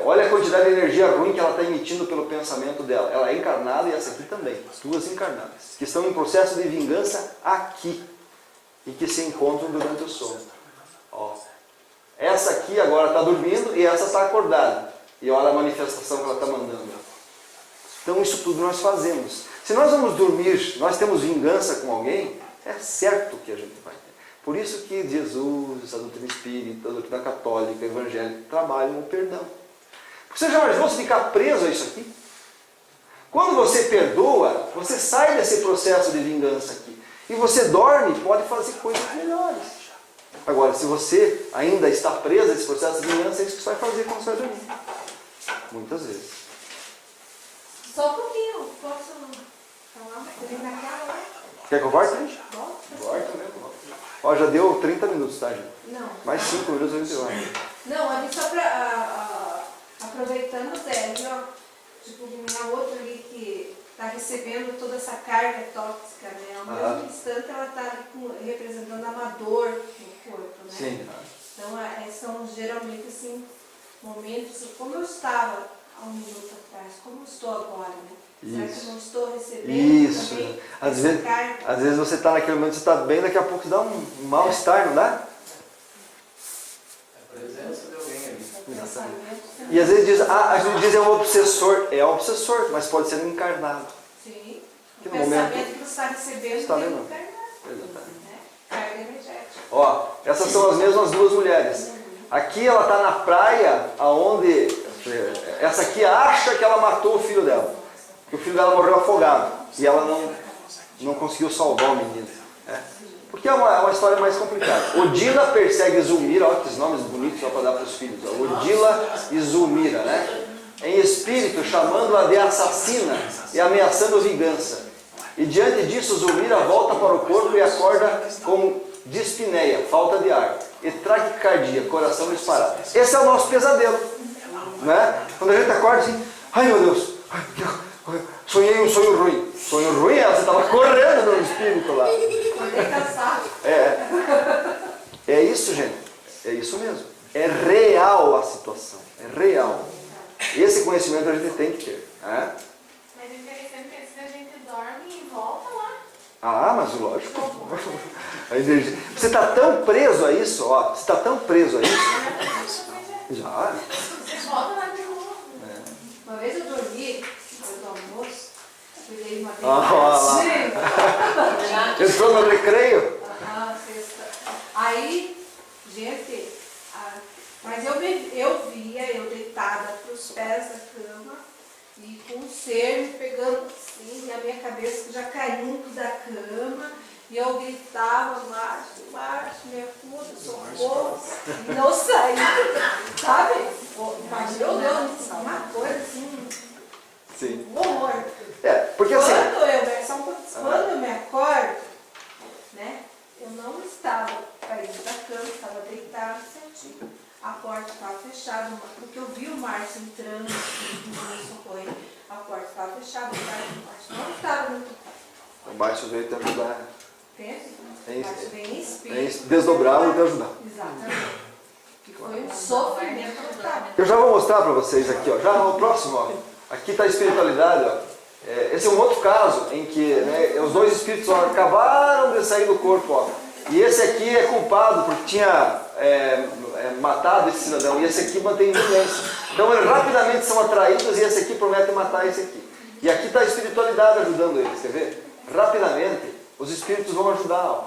olha a quantidade de energia ruim que ela está emitindo pelo pensamento dela. Ela é encarnada e essa aqui também. Duas encarnadas. Que estão em processo de vingança aqui. E que se encontram durante o sono. Ó. Essa aqui agora está dormindo e essa está acordada. E olha a manifestação que ela está mandando. Então isso tudo nós fazemos. Se nós vamos dormir, nós temos vingança com alguém, é certo que a gente vai ter. Por isso que Jesus, a doutrina espírita, a doutrina católica, a evangélica, trabalham o perdão. Você já imaginou se ficar preso a isso aqui? Quando você perdoa, você sai desse processo de vingança aqui. E você dorme, pode fazer coisas melhores. Agora, se você ainda está preso a esse processo de vingança, é isso que você vai fazer quando você vai dormir. Muitas vezes. Só um pouquinho, posso falar uma coisa naquela hora? Quer que eu volte? Volta. Volta mesmo. Ó, já deu 30 minutos, tá, gente? Não. Mais 5 minutos a gente vai. Não, ali só para... aproveitando, Zé, ali, ó, tipo, minha outra ali que está recebendo toda essa carga tóxica, né? Ao mesmo instante ela está representando amador no corpo, né? Sim. Então, são geralmente, assim, momentos, como eu estava há um minuto atrás, como eu estou agora, né? Será que eu não estou recebendo também essa carga? Às vezes você está naquele momento, você está bem, daqui a pouco você dá um mal-estar, não dá? A presença de alguém ali. E às vezes a gente diz é um obsessor. É um obsessor, mas pode ser um encarnado. Sim. Que O no pensamento momento que você está recebendo está tem levando. um carga, Exatamente. né? Carga energética. Ó, essas são as mesmas duas mulheres. Aqui ela está na praia, aonde essa aqui acha que ela matou o filho dela. Que o filho dela morreu afogado. E ela não conseguiu salvar o menino. Né? Porque é uma história mais complicada. Odila persegue Zulmira, olha que nomes bonitos só para dar para os filhos. Ó. Odila e Zulmira, né? Em espírito, chamando-a de assassina e ameaçando vingança. E diante disso, Zulmira volta para o corpo e acorda com dispneia, falta de ar, e taquicardia, coração disparado. Esse é o nosso pesadelo. Né? Quando a gente acorda assim, ai meu Deus, sonhei um sonho ruim. Sonho ruim é, você estava correndo no espírito lá. É isso, gente. É isso mesmo. É real a situação. É real. Esse conhecimento a gente tem que ter. Né? Mas é interessante que se a gente dorme e volta lá. Ah, mas lógico. A energia. Você está tão preso a isso, ó. Você está tão preso a isso. Já. Você volta lá de novo. Uma vez eu dormi, depois do almoço, eu dei uma lá. Entrou no recreio? Sexta. Aí, gente, mas eu via eu deitada para os pés da cama e com o ser me pegando assim, e a minha cabeça já caindo da cama, e eu gritava, Márcio, me ajuda, socorro, e não saía, sabe? Mas meu Deus, uma coisa assim, Sim. um horror. Porque assim. Quando eu me acordo, né, eu não estava caída da cama, estava deitada certinho. A porta estava fechada, porque eu vi o Márcio entrando no socorro. A porta estava fechada, o Márcio não estava no quarto. O Márcio veio te ajudar. Entende? É isso. O Márcio vem em É espírito. desdobrável e te ajudar. Exatamente. Que foi um sofrimento total. Eu já vou mostrar para vocês aqui, ó. Já no próximo, ó. Aqui está a espiritualidade, ó. Esse é um outro caso em que, né, os dois espíritos ó, acabaram de sair do corpo, ó. E esse aqui é culpado porque tinha matado esse cidadão, e esse aqui mantém vingança. Então eles rapidamente são atraídos e esse aqui promete matar esse aqui. E aqui está a espiritualidade ajudando eles, quer ver? Rapidamente os espíritos vão ajudar, ó.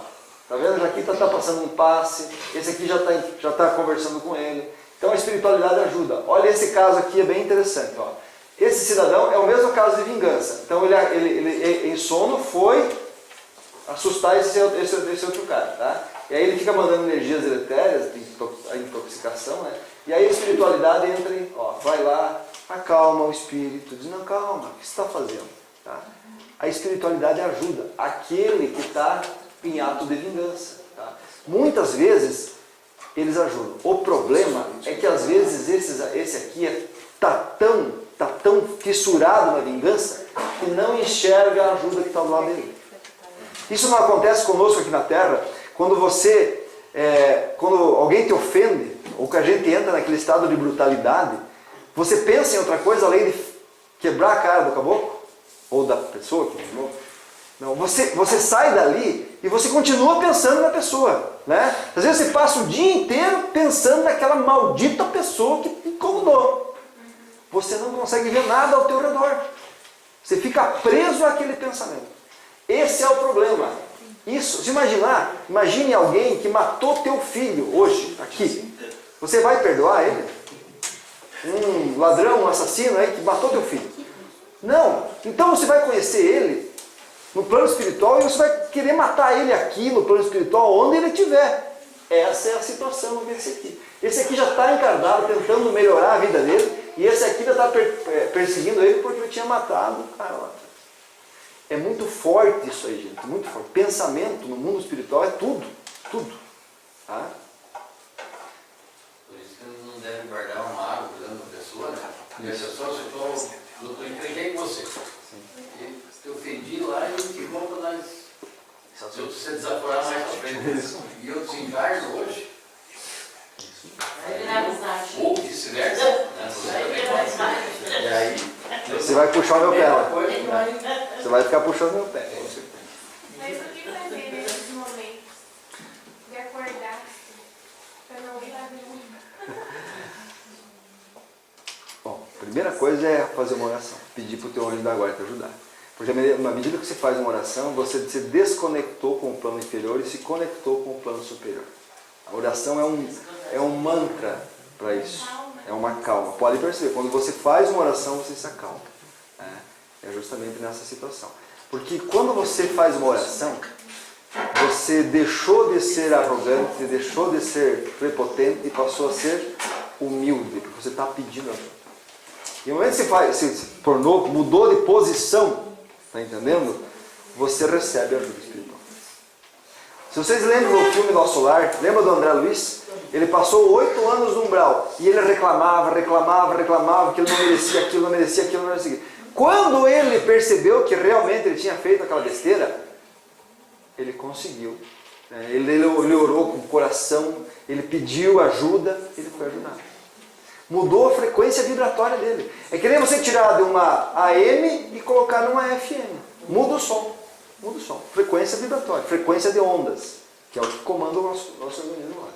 Tá vendo? Aqui está passando um passe, esse aqui já tá conversando com ele. Então a espiritualidade ajuda. Olha, esse caso aqui é bem interessante, ó. Esse cidadão é o mesmo caso de vingança. Então ele em sono foi assustar esse outro cara, tá? E aí ele fica mandando energias deletérias, a intoxicação, né? E aí a espiritualidade entra e, ó, vai lá, acalma o espírito, diz, não, calma, o que você está fazendo? Tá? A espiritualidade ajuda aquele que está em ato de vingança. Tá? Muitas vezes eles ajudam. O problema é que às vezes esse aqui tá tão fissurado na vingança que não enxerga a ajuda que está do lado dele. Isso não acontece conosco aqui na Terra. Quando alguém te ofende, ou que a gente entra naquele estado de brutalidade, você pensa em outra coisa além de quebrar a cara do caboclo, ou da pessoa que quebrou. Não, você sai dali e você continua pensando na pessoa, né? Às vezes você passa o dia inteiro pensando naquela maldita pessoa que te incomodou. Você não consegue ver nada ao teu redor. Você fica preso àquele pensamento. Esse é o problema. Isso, se imagine alguém que matou teu filho hoje, aqui. Você vai perdoar ele? Um ladrão, um assassino aí que matou teu filho? Não. Então você vai conhecer ele no plano espiritual e você vai querer matar ele aqui no plano espiritual, onde ele estiver. Essa é a situação desse aqui. Esse aqui já está encarnado, tentando melhorar a vida dele, e esse aqui já está perseguindo ele porque ele tinha matado o cara lá. É muito forte isso aí, gente, muito forte. Pensamento no mundo espiritual é tudo, tudo. Tá? Por isso que não deve guardar uma água dentro da pessoa, né? Porque a pessoa, eu entreguei com você. E eu ofendi lá e que bom para nós. Se você desaforar mais para frente. E eu desencarno hoje. Vai virar amizade. Ou vice-versa. Né? Vai virar amizade. E aí, você vai puxar o meu pé lá. Coisa, né? Você vai ficar puxando meu pé. Mas o que fazer nesses momentos de acordar para não ir lá ver? Bom, a primeira coisa é fazer uma oração. Pedir para o teu anjo da guarda te ajudar. Porque na medida que você faz uma oração, você se desconectou com o plano inferior e se conectou com o plano superior. A oração é um mantra para isso. É uma calma. Pode perceber, quando você faz uma oração, você se acalma. É justamente nessa situação. Porque quando você faz uma oração, você deixou de ser arrogante, deixou de ser prepotente e passou a ser humilde, porque você está pedindo ajuda. E no momento que você se tornou, mudou de posição, está entendendo? Você recebe ajuda espiritual. Se vocês lembram do filme Nosso Lar, lembra do André Luiz? Ele passou 8 anos no umbral e ele reclamava que ele não merecia aquilo, não merecia aquilo, não merecia aquilo. Quando ele percebeu que realmente ele tinha feito aquela besteira, ele conseguiu. Ele orou com o coração, ele pediu ajuda, ele foi ajudado. Mudou a frequência vibratória dele. É que nem você tirar de uma AM e colocar numa FM. Muda o som. Muda o som. Frequência vibratória, frequência de ondas, que é o que comanda o nosso organismo lá.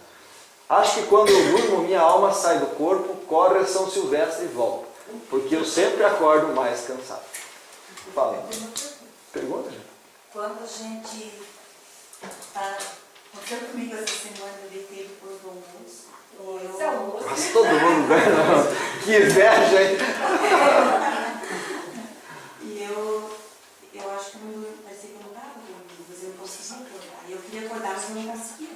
Acho que quando eu durmo, minha alma sai do corpo, corre a São Silvestre e volta. Porque eu sempre acordo mais cansado. Fala. Pergunta, gente. Quando a gente aconteceu comigo essa semana, eu deitei depois do almoço. Esse almoço. Mas todo mundo ganha. Que inveja, hein? E eu acho que não parecia que eu não estava dormindo, mas eu não conseguia acordar. E eu queria acordar, mas eu não conseguia.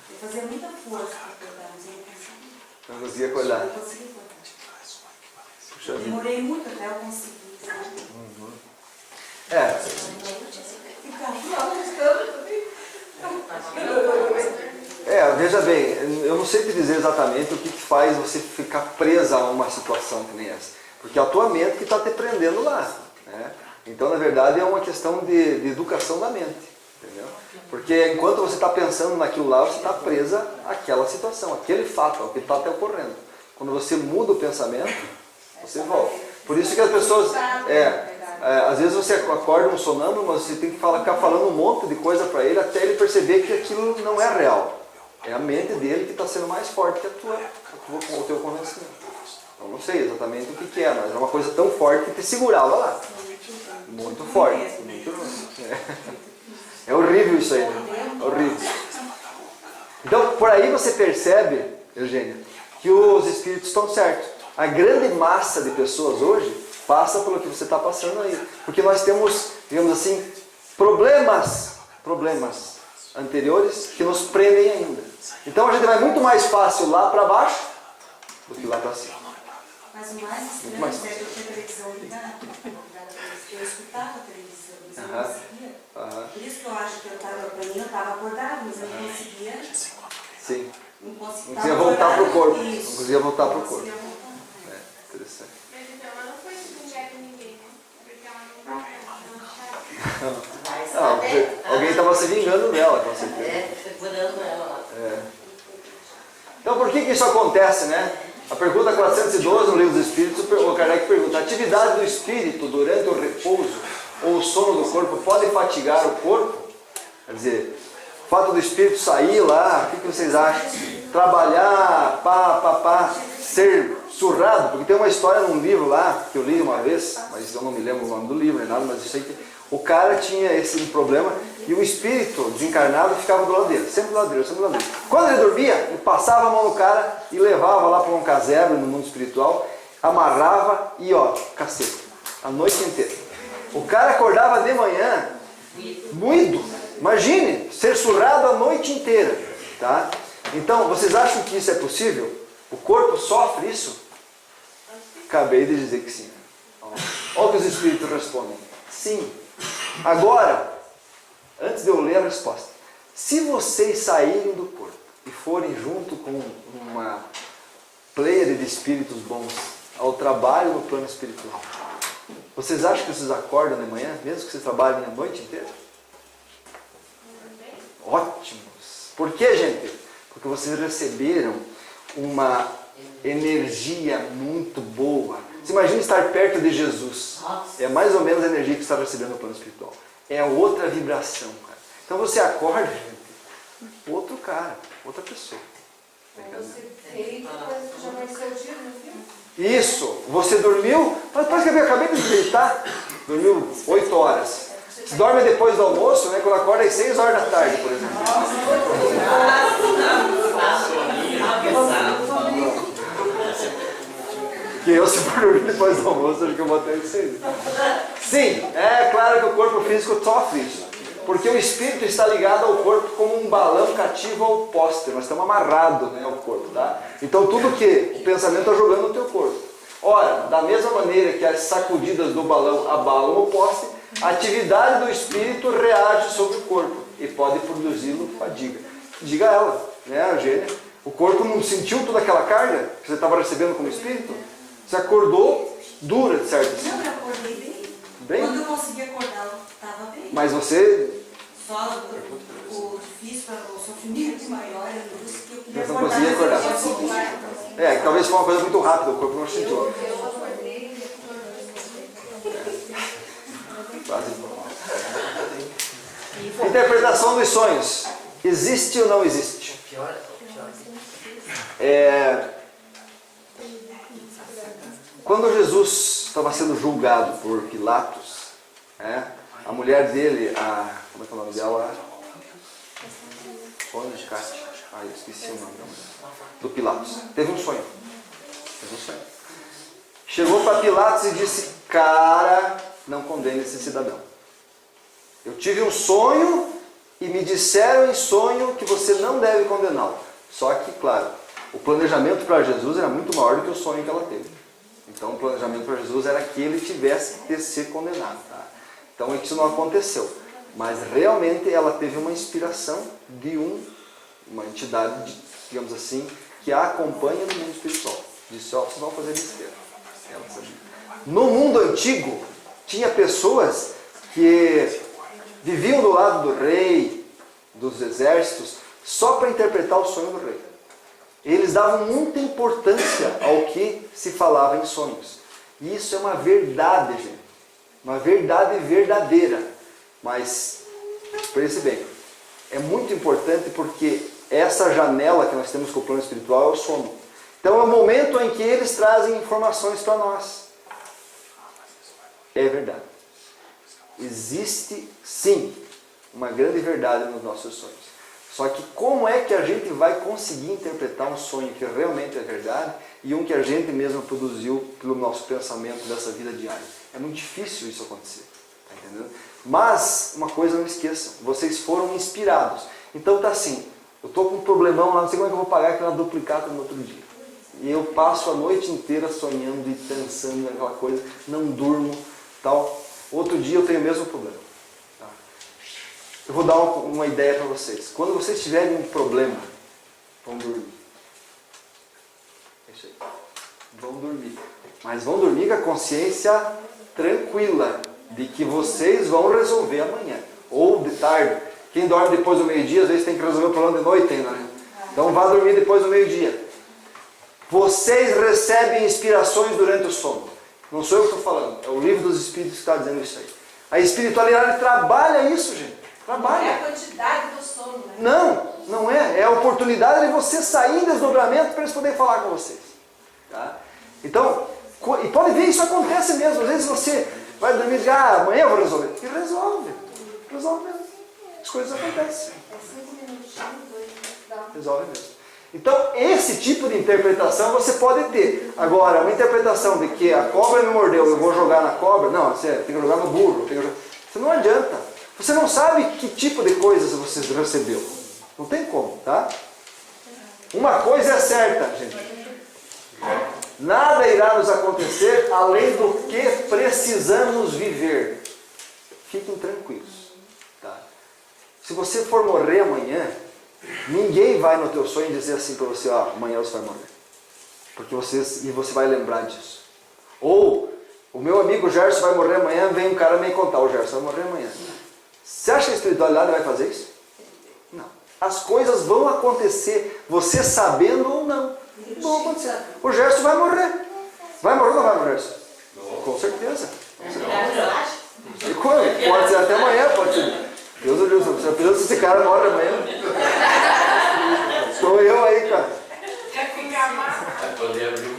Eu fazia muita força para acordar, mas eu não conseguia. Não conseguia acordar. Eu não conseguia acordar. Puxa Eu vida. demorei muito até eu conseguir, sabe? É, Ficava lá, veja bem, eu não sei te dizer exatamente o que faz você ficar presa a uma situação que nem essa. Porque é a tua mente que está te prendendo lá. Né? Então, na verdade, é uma questão de educação da mente. Entendeu? Porque enquanto você está pensando naquilo lá, você está presa àquela situação, àquele fato, ao que está te ocorrendo. Quando você muda o pensamento, você volta. Por isso que as pessoas... às vezes você acorda um sonâmbulo, mas você tem que ficar falando um monte de coisa para ele até ele perceber que aquilo não é real. É a mente dele que está sendo mais forte que o teu convencimento. Eu não sei exatamente o que é, mas é uma coisa tão forte que te segurava lá. Muito forte. É horrível isso aí. É horrível. Então, por aí você percebe, Eugênia, que os espíritos estão certos. A grande massa de pessoas hoje passa pelo que você está passando aí. Porque nós temos, digamos assim, problemas anteriores que nos prendem ainda. Então a gente vai muito mais fácil lá para baixo do que lá para cima. Mas o mais estranho é que eu tinha televisão ligada, eu escutava a televisão, mas eu não conseguia. Por isso que eu acho que eu estava acordada, mas eu não conseguia. Sim. Não conseguia voltar para o corpo. Não conseguia voltar para o corpo. Interessante. Mas então ela não foi vingar de ninguém, né? Porque ela não Não, alguém estava se vingando dela, com certeza. Segurando ela lá. Então por que isso acontece, né? A pergunta 412 no Livro dos Espíritos, o Kardec pergunta: a atividade do espírito durante o repouso ou o sono do corpo pode fatigar o corpo? Quer dizer, o fato do espírito sair lá, o que vocês acham? Trabalhar, ser surrado, porque tem uma história num livro lá, que eu li uma vez, mas eu não me lembro o nome do livro nem nada, mas eu sei que o cara tinha esse problema e o espírito desencarnado ficava do lado dele, sempre do lado dele, sempre do lado dele. Quando ele dormia, ele passava a mão no cara e levava lá para um casebre no mundo espiritual, amarrava e cacete, a noite inteira. O cara acordava de manhã, moído. Imagine, ser surrado a noite inteira. Tá? Então, vocês acham que isso é possível? O corpo sofre isso? Acabei de dizer que sim. Olha o que os espíritos respondem. Sim. Agora, antes de eu ler a resposta, se vocês saírem do corpo e forem junto com uma pleiade de espíritos bons ao trabalho no plano espiritual, vocês acham que vocês acordam de manhã, mesmo que vocês trabalhem a noite inteira? Ótimos. Por quê, gente? Porque vocês receberam uma energia muito boa. Você imagina estar perto de Jesus. É mais ou menos a energia que você está recebendo no plano espiritual. É outra vibração, cara. Então você acorda, gente, outro cara, outra pessoa. Você veio depois que já amanheceu o dia, não viu? Isso. Você dormiu, parece que eu acabei de deitar. Dormiu 8 horas. Você dorme depois do almoço, né? Quando acorda às 6 horas da tarde, por exemplo. Que eu, se for dormir depois do almoço, acho que eu vou até às 6. Sim, é claro que o corpo físico sofre isso. Porque o espírito está ligado ao corpo como um balão cativo ao poste. Nós estamos amarrados, né, ao corpo, tá? Então tudo que o pensamento está jogando no teu corpo. Ora, da mesma maneira que as sacudidas do balão abalam o poste, a atividade do espírito reage sobre o corpo e pode produzi-lo fadiga. Diga ela, né, Eugênia? O corpo não sentiu toda aquela carga que você estava recebendo como espírito? Você acordou dura, de certo? Não, eu acordei bem. Quando eu consegui acordar, eu estava bem. Mas você... Só o difícil, o sofrimento maior, que eu queria Você não conseguia acordar. Que talvez foi uma coisa muito rápida, o corpo não sentiu. Eu acordei Quase. Interpretação dos sonhos. Existe ou não existe? Quando Jesus estava sendo julgado por Pilatos, a mulher dele, como é que é o nome dela? Eu esqueci o nome da mulher. Do Pilatos. Teve um sonho. Chegou para Pilatos e disse: cara, não condene esse cidadão. Eu tive um sonho e me disseram em sonho que você não deve condená-lo. Só que, claro, o planejamento para Jesus era muito maior do que o sonho que ela teve. Então o planejamento para Jesus era que ele tivesse que ser condenado. Tá? Então isso não aconteceu. Mas realmente ela teve uma inspiração de um uma entidade, digamos assim, que a acompanha no mundo espiritual. Disse, ó, vocês vão fazer besteira. Ela sabia. No mundo antigo, tinha pessoas que viviam do lado do rei, dos exércitos, só para interpretar o sonho do rei. Eles davam muita importância ao que se falava em sonhos. E isso é uma verdade, gente. Uma verdade verdadeira. Mas, pense bem, é muito importante porque essa janela que nós temos com o plano espiritual é o sono. Então é o momento em que eles trazem informações para nós. É verdade. Existe, sim, uma grande verdade nos nossos sonhos. Só que como é que a gente vai conseguir interpretar um sonho que realmente é verdade e um que a gente mesmo produziu pelo nosso pensamento dessa vida diária? É muito difícil isso acontecer, tá entendendo? Mas, uma coisa não esqueçam, vocês foram inspirados. Então tá assim, eu estou com um problemão lá, não sei como é que eu vou pagar aquela duplicata no outro dia. E eu passo a noite inteira sonhando e pensando naquela coisa, não durmo, tal. Outro dia eu tenho o mesmo problema. Eu vou dar uma ideia para vocês. Quando vocês tiverem um problema, vão dormir. É isso aí. Vão dormir. Mas vão dormir com a consciência tranquila de que vocês vão resolver amanhã. Ou de tarde. Quem dorme depois do meio-dia, às vezes tem que resolver o problema de noite ainda, né? Então vá dormir depois do meio-dia. Vocês recebem inspirações durante o sono. Não sou eu que estou falando. É o livro dos Espíritos que está dizendo isso aí. A espiritualidade trabalha isso, gente. Trabalha. Não é a quantidade do sono, né? Não, não é. É a oportunidade de você sair em desdobramento para eles poderem falar com vocês. Tá? Então, e pode ver, isso acontece mesmo. Às vezes você vai dormir e diz, amanhã eu vou resolver. E resolve. Resolve mesmo. As coisas acontecem. É 5 minutinhos, 2 Resolve mesmo. Então, esse tipo de interpretação você pode ter. Agora, uma interpretação de que a cobra me mordeu, eu vou jogar na cobra, não, você tem que jogar no burro. Você não adianta. Você não sabe que tipo de coisas você recebeu. Não tem como, tá? Uma coisa é certa, gente. Nada irá nos acontecer além do que precisamos viver. Fiquem tranquilos, tá? Se você for morrer amanhã, ninguém vai no teu sonho dizer assim para você, amanhã você vai morrer. Porque você vai lembrar disso. Ou, o meu amigo Gerson vai morrer amanhã, vem um cara me contar, o Gerson vai morrer amanhã. Você acha que a espiritualidade vai fazer isso? Não. As coisas vão acontecer, você sabendo ou não. Vão acontecer. O Gerson vai morrer. Vai morrer ou não vai morrer? Com certeza. E quando? Pode ser até amanhã, pode ser. Deus do Deus, você precisa se esse cara morre amanhã. Sou eu aí, cara. Quer ficar mal? Vai poder abrir um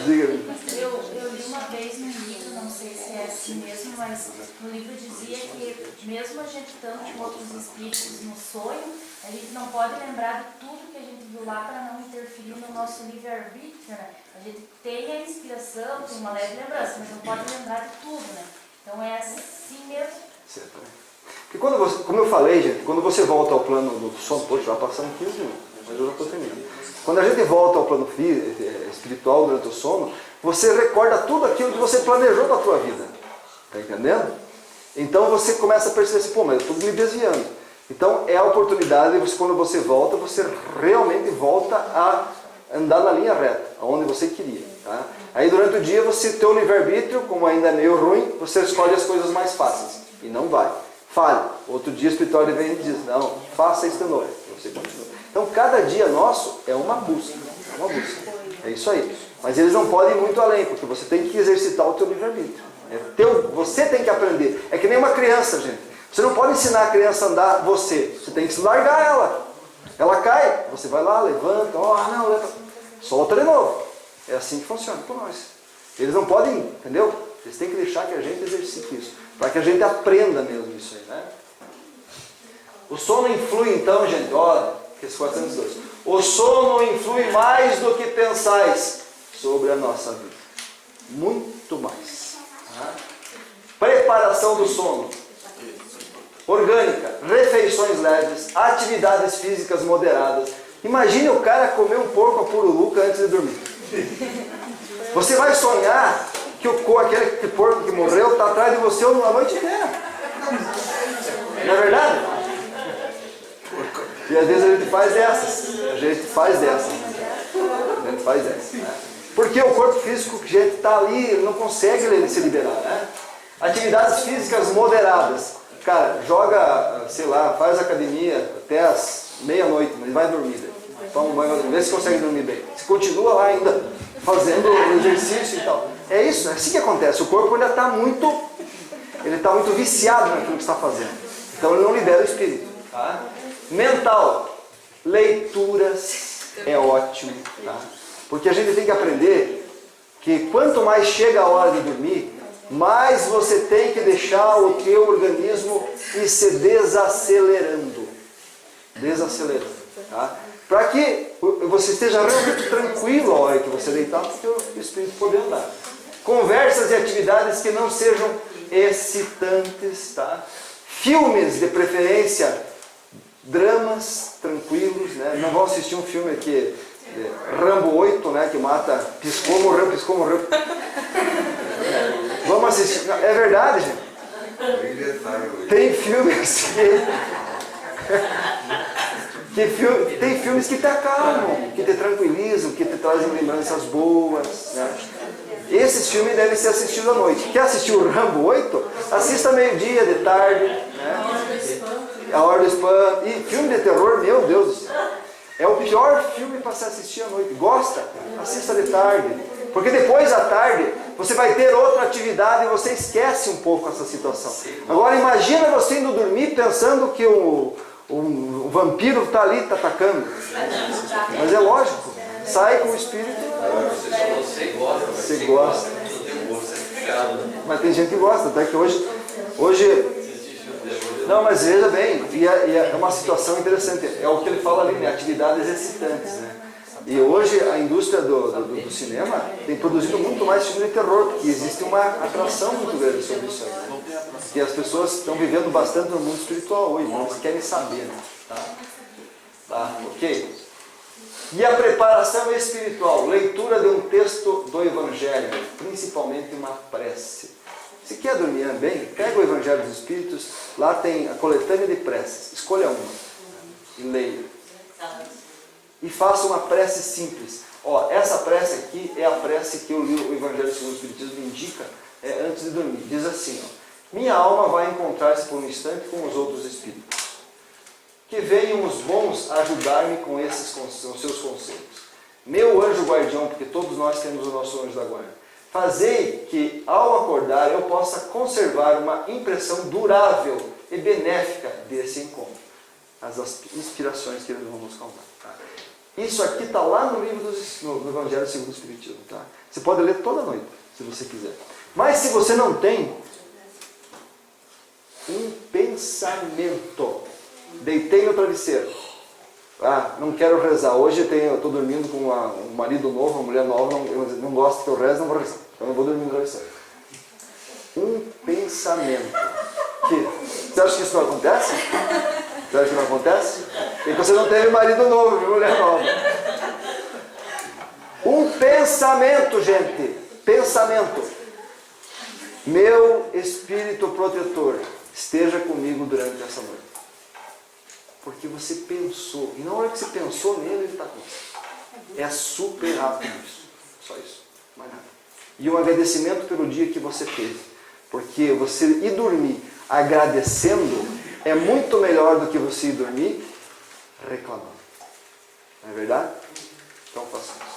Diga-me. Eu li uma vez no livro, não sei se é assim mesmo, mas no livro dizia que mesmo a gente estando com outros espíritos no sonho, a gente não pode lembrar de tudo que a gente viu lá para não interferir no nosso livre-arbítrio, né? A gente tem a inspiração, tem uma leve lembrança, mas não pode lembrar de tudo, né? Então é assim mesmo. Certo. Porque quando você, como eu falei, gente, quando você volta ao plano do sono, poxa, já passando 15 minutos, mas eu já estou terminando. Quando a gente volta ao plano espiritual durante o sono, você recorda tudo aquilo que você planejou para a tua vida. Está entendendo? Então você começa a perceber assim, mas eu estou me desviando. Então é a oportunidade, quando você volta, você realmente volta a andar na linha reta, aonde você queria. Tá? Aí durante o dia, você teu livre-arbítrio, como ainda é meio ruim, você escolhe as coisas mais fáceis. E não vai. Fale. Outro dia o espiritual vem e diz, não, faça isso de novo. Você continua. Então cada dia nosso é uma busca. É uma busca. É isso aí. Mas eles não podem ir muito além, porque você tem que exercitar o teu livre-arbítrio. Você tem que aprender. É que nem uma criança, gente. Você não pode ensinar a criança a andar você. Você tem que largar ela. Ela cai, você vai lá, levanta, solta de novo. É assim que funciona com nós. Eles não podem, entendeu? Eles têm que deixar que a gente exercite isso. Para que a gente aprenda mesmo isso aí, né? O sono influi então, gente, olha, que esse 402. O sono influi mais do que pensais sobre a nossa vida. Muito mais. Preparação do sono. Orgânica, refeições leves, atividades físicas moderadas. Imagine o cara comer um porco a pururuca antes de dormir. Você vai sonhar que aquele porco que morreu está atrás de você a noite inteira. Não é verdade? E às vezes a gente faz dessas. Né? Porque o corpo físico que a gente está ali, ele não consegue se liberar. Né? Atividades físicas moderadas. Cara, joga, sei lá, faz academia até as meia-noite, mas vai dormir. Toma um banho, vê se consegue dormir bem. Se continua lá ainda fazendo exercício e tal. É isso, é assim que acontece. O corpo ainda está muito viciado naquilo que está fazendo. Então ele não libera o espírito. Tá? Mental. Leituras é ótimo. Tá? Porque a gente tem que aprender que quanto mais chega a hora de dormir, mais você tem que deixar o teu organismo ir se desacelerando. Tá? Para que você esteja realmente tranquilo a hora que você deitar, para que o espírito poder andar. Conversas e atividades que não sejam excitantes. Tá? Filmes, de preferência, dramas tranquilos. Né? Não vão assistir um filme aqui, Rambo 8, né? Que mata, piscou, morreu. Vamos assistir. É verdade, gente. Tem filmes tem filmes que te acalmam, que te tranquilizam, que te trazem lembranças boas. Né? Esses filmes devem ser assistidos à noite. Quer assistir o Rambo 8? Assista meio-dia, de tarde. Né? A Hora do Espanto. E filme de terror, meu Deus do céu. É o pior filme para se assistir à noite. Gosta? Assista de tarde. Porque depois, à tarde, você vai ter outra atividade e você esquece um pouco essa situação. Agora, imagina você indo dormir pensando que o vampiro está ali, está atacando. Mas é lógico. Sai com o espírito. Você gosta. Mas tem gente que gosta. Até que hoje... Não, mas veja bem. E é uma situação interessante. É o que ele fala ali, né? Atividades excitantes, né? E hoje a indústria do cinema tem produzido muito mais filme de terror, porque existe uma atração muito grande sobre isso. E as pessoas estão vivendo bastante no mundo espiritual hoje, não querem saber. Né? Tá, ok? E a preparação espiritual, leitura de um texto do Evangelho, principalmente uma prece. Se quer dormir bem, pega o Evangelho dos Espíritos, lá tem a coletânea de preces, escolha uma e leia. E faça uma prece simples. Ó, essa prece aqui é a prece que o Evangelho segundo o Espiritismo indica antes de dormir. Diz assim, ó, minha alma vai encontrar-se por um instante com os outros espíritos. Que venham os bons ajudar-me com os seus conselhos. Meu anjo guardião, porque todos nós temos o nosso anjo da guarda. Fazei que, ao acordar, eu possa conservar uma impressão durável e benéfica desse encontro. As inspirações que eles vão nos contar. Tá? Isso aqui está lá no livro do Evangelho segundo o Espiritismo. Tá? Você pode ler toda noite, se você quiser. Mas se você não tem um pensamento, deitei no travesseiro. Não quero rezar. Hoje eu estou dormindo com um marido novo, uma mulher nova, eu não gosto que eu reze, não vou rezar. Então eu vou dormir no travesseiro. Um pensamento. Você acha que isso não acontece? Você acha que não acontece? Porque você não teve marido novo, viu, mulher nova. Um pensamento, gente. Pensamento. Meu espírito protetor, esteja comigo durante essa noite. Porque você pensou. E na hora que você pensou nele, ele está com você. É super rápido isso. Só isso. Mais nada. E um agradecimento pelo dia que você teve. Porque você ir dormir agradecendo é muito melhor do que você ir dormir reclamando. Não é verdade? Então faça isso.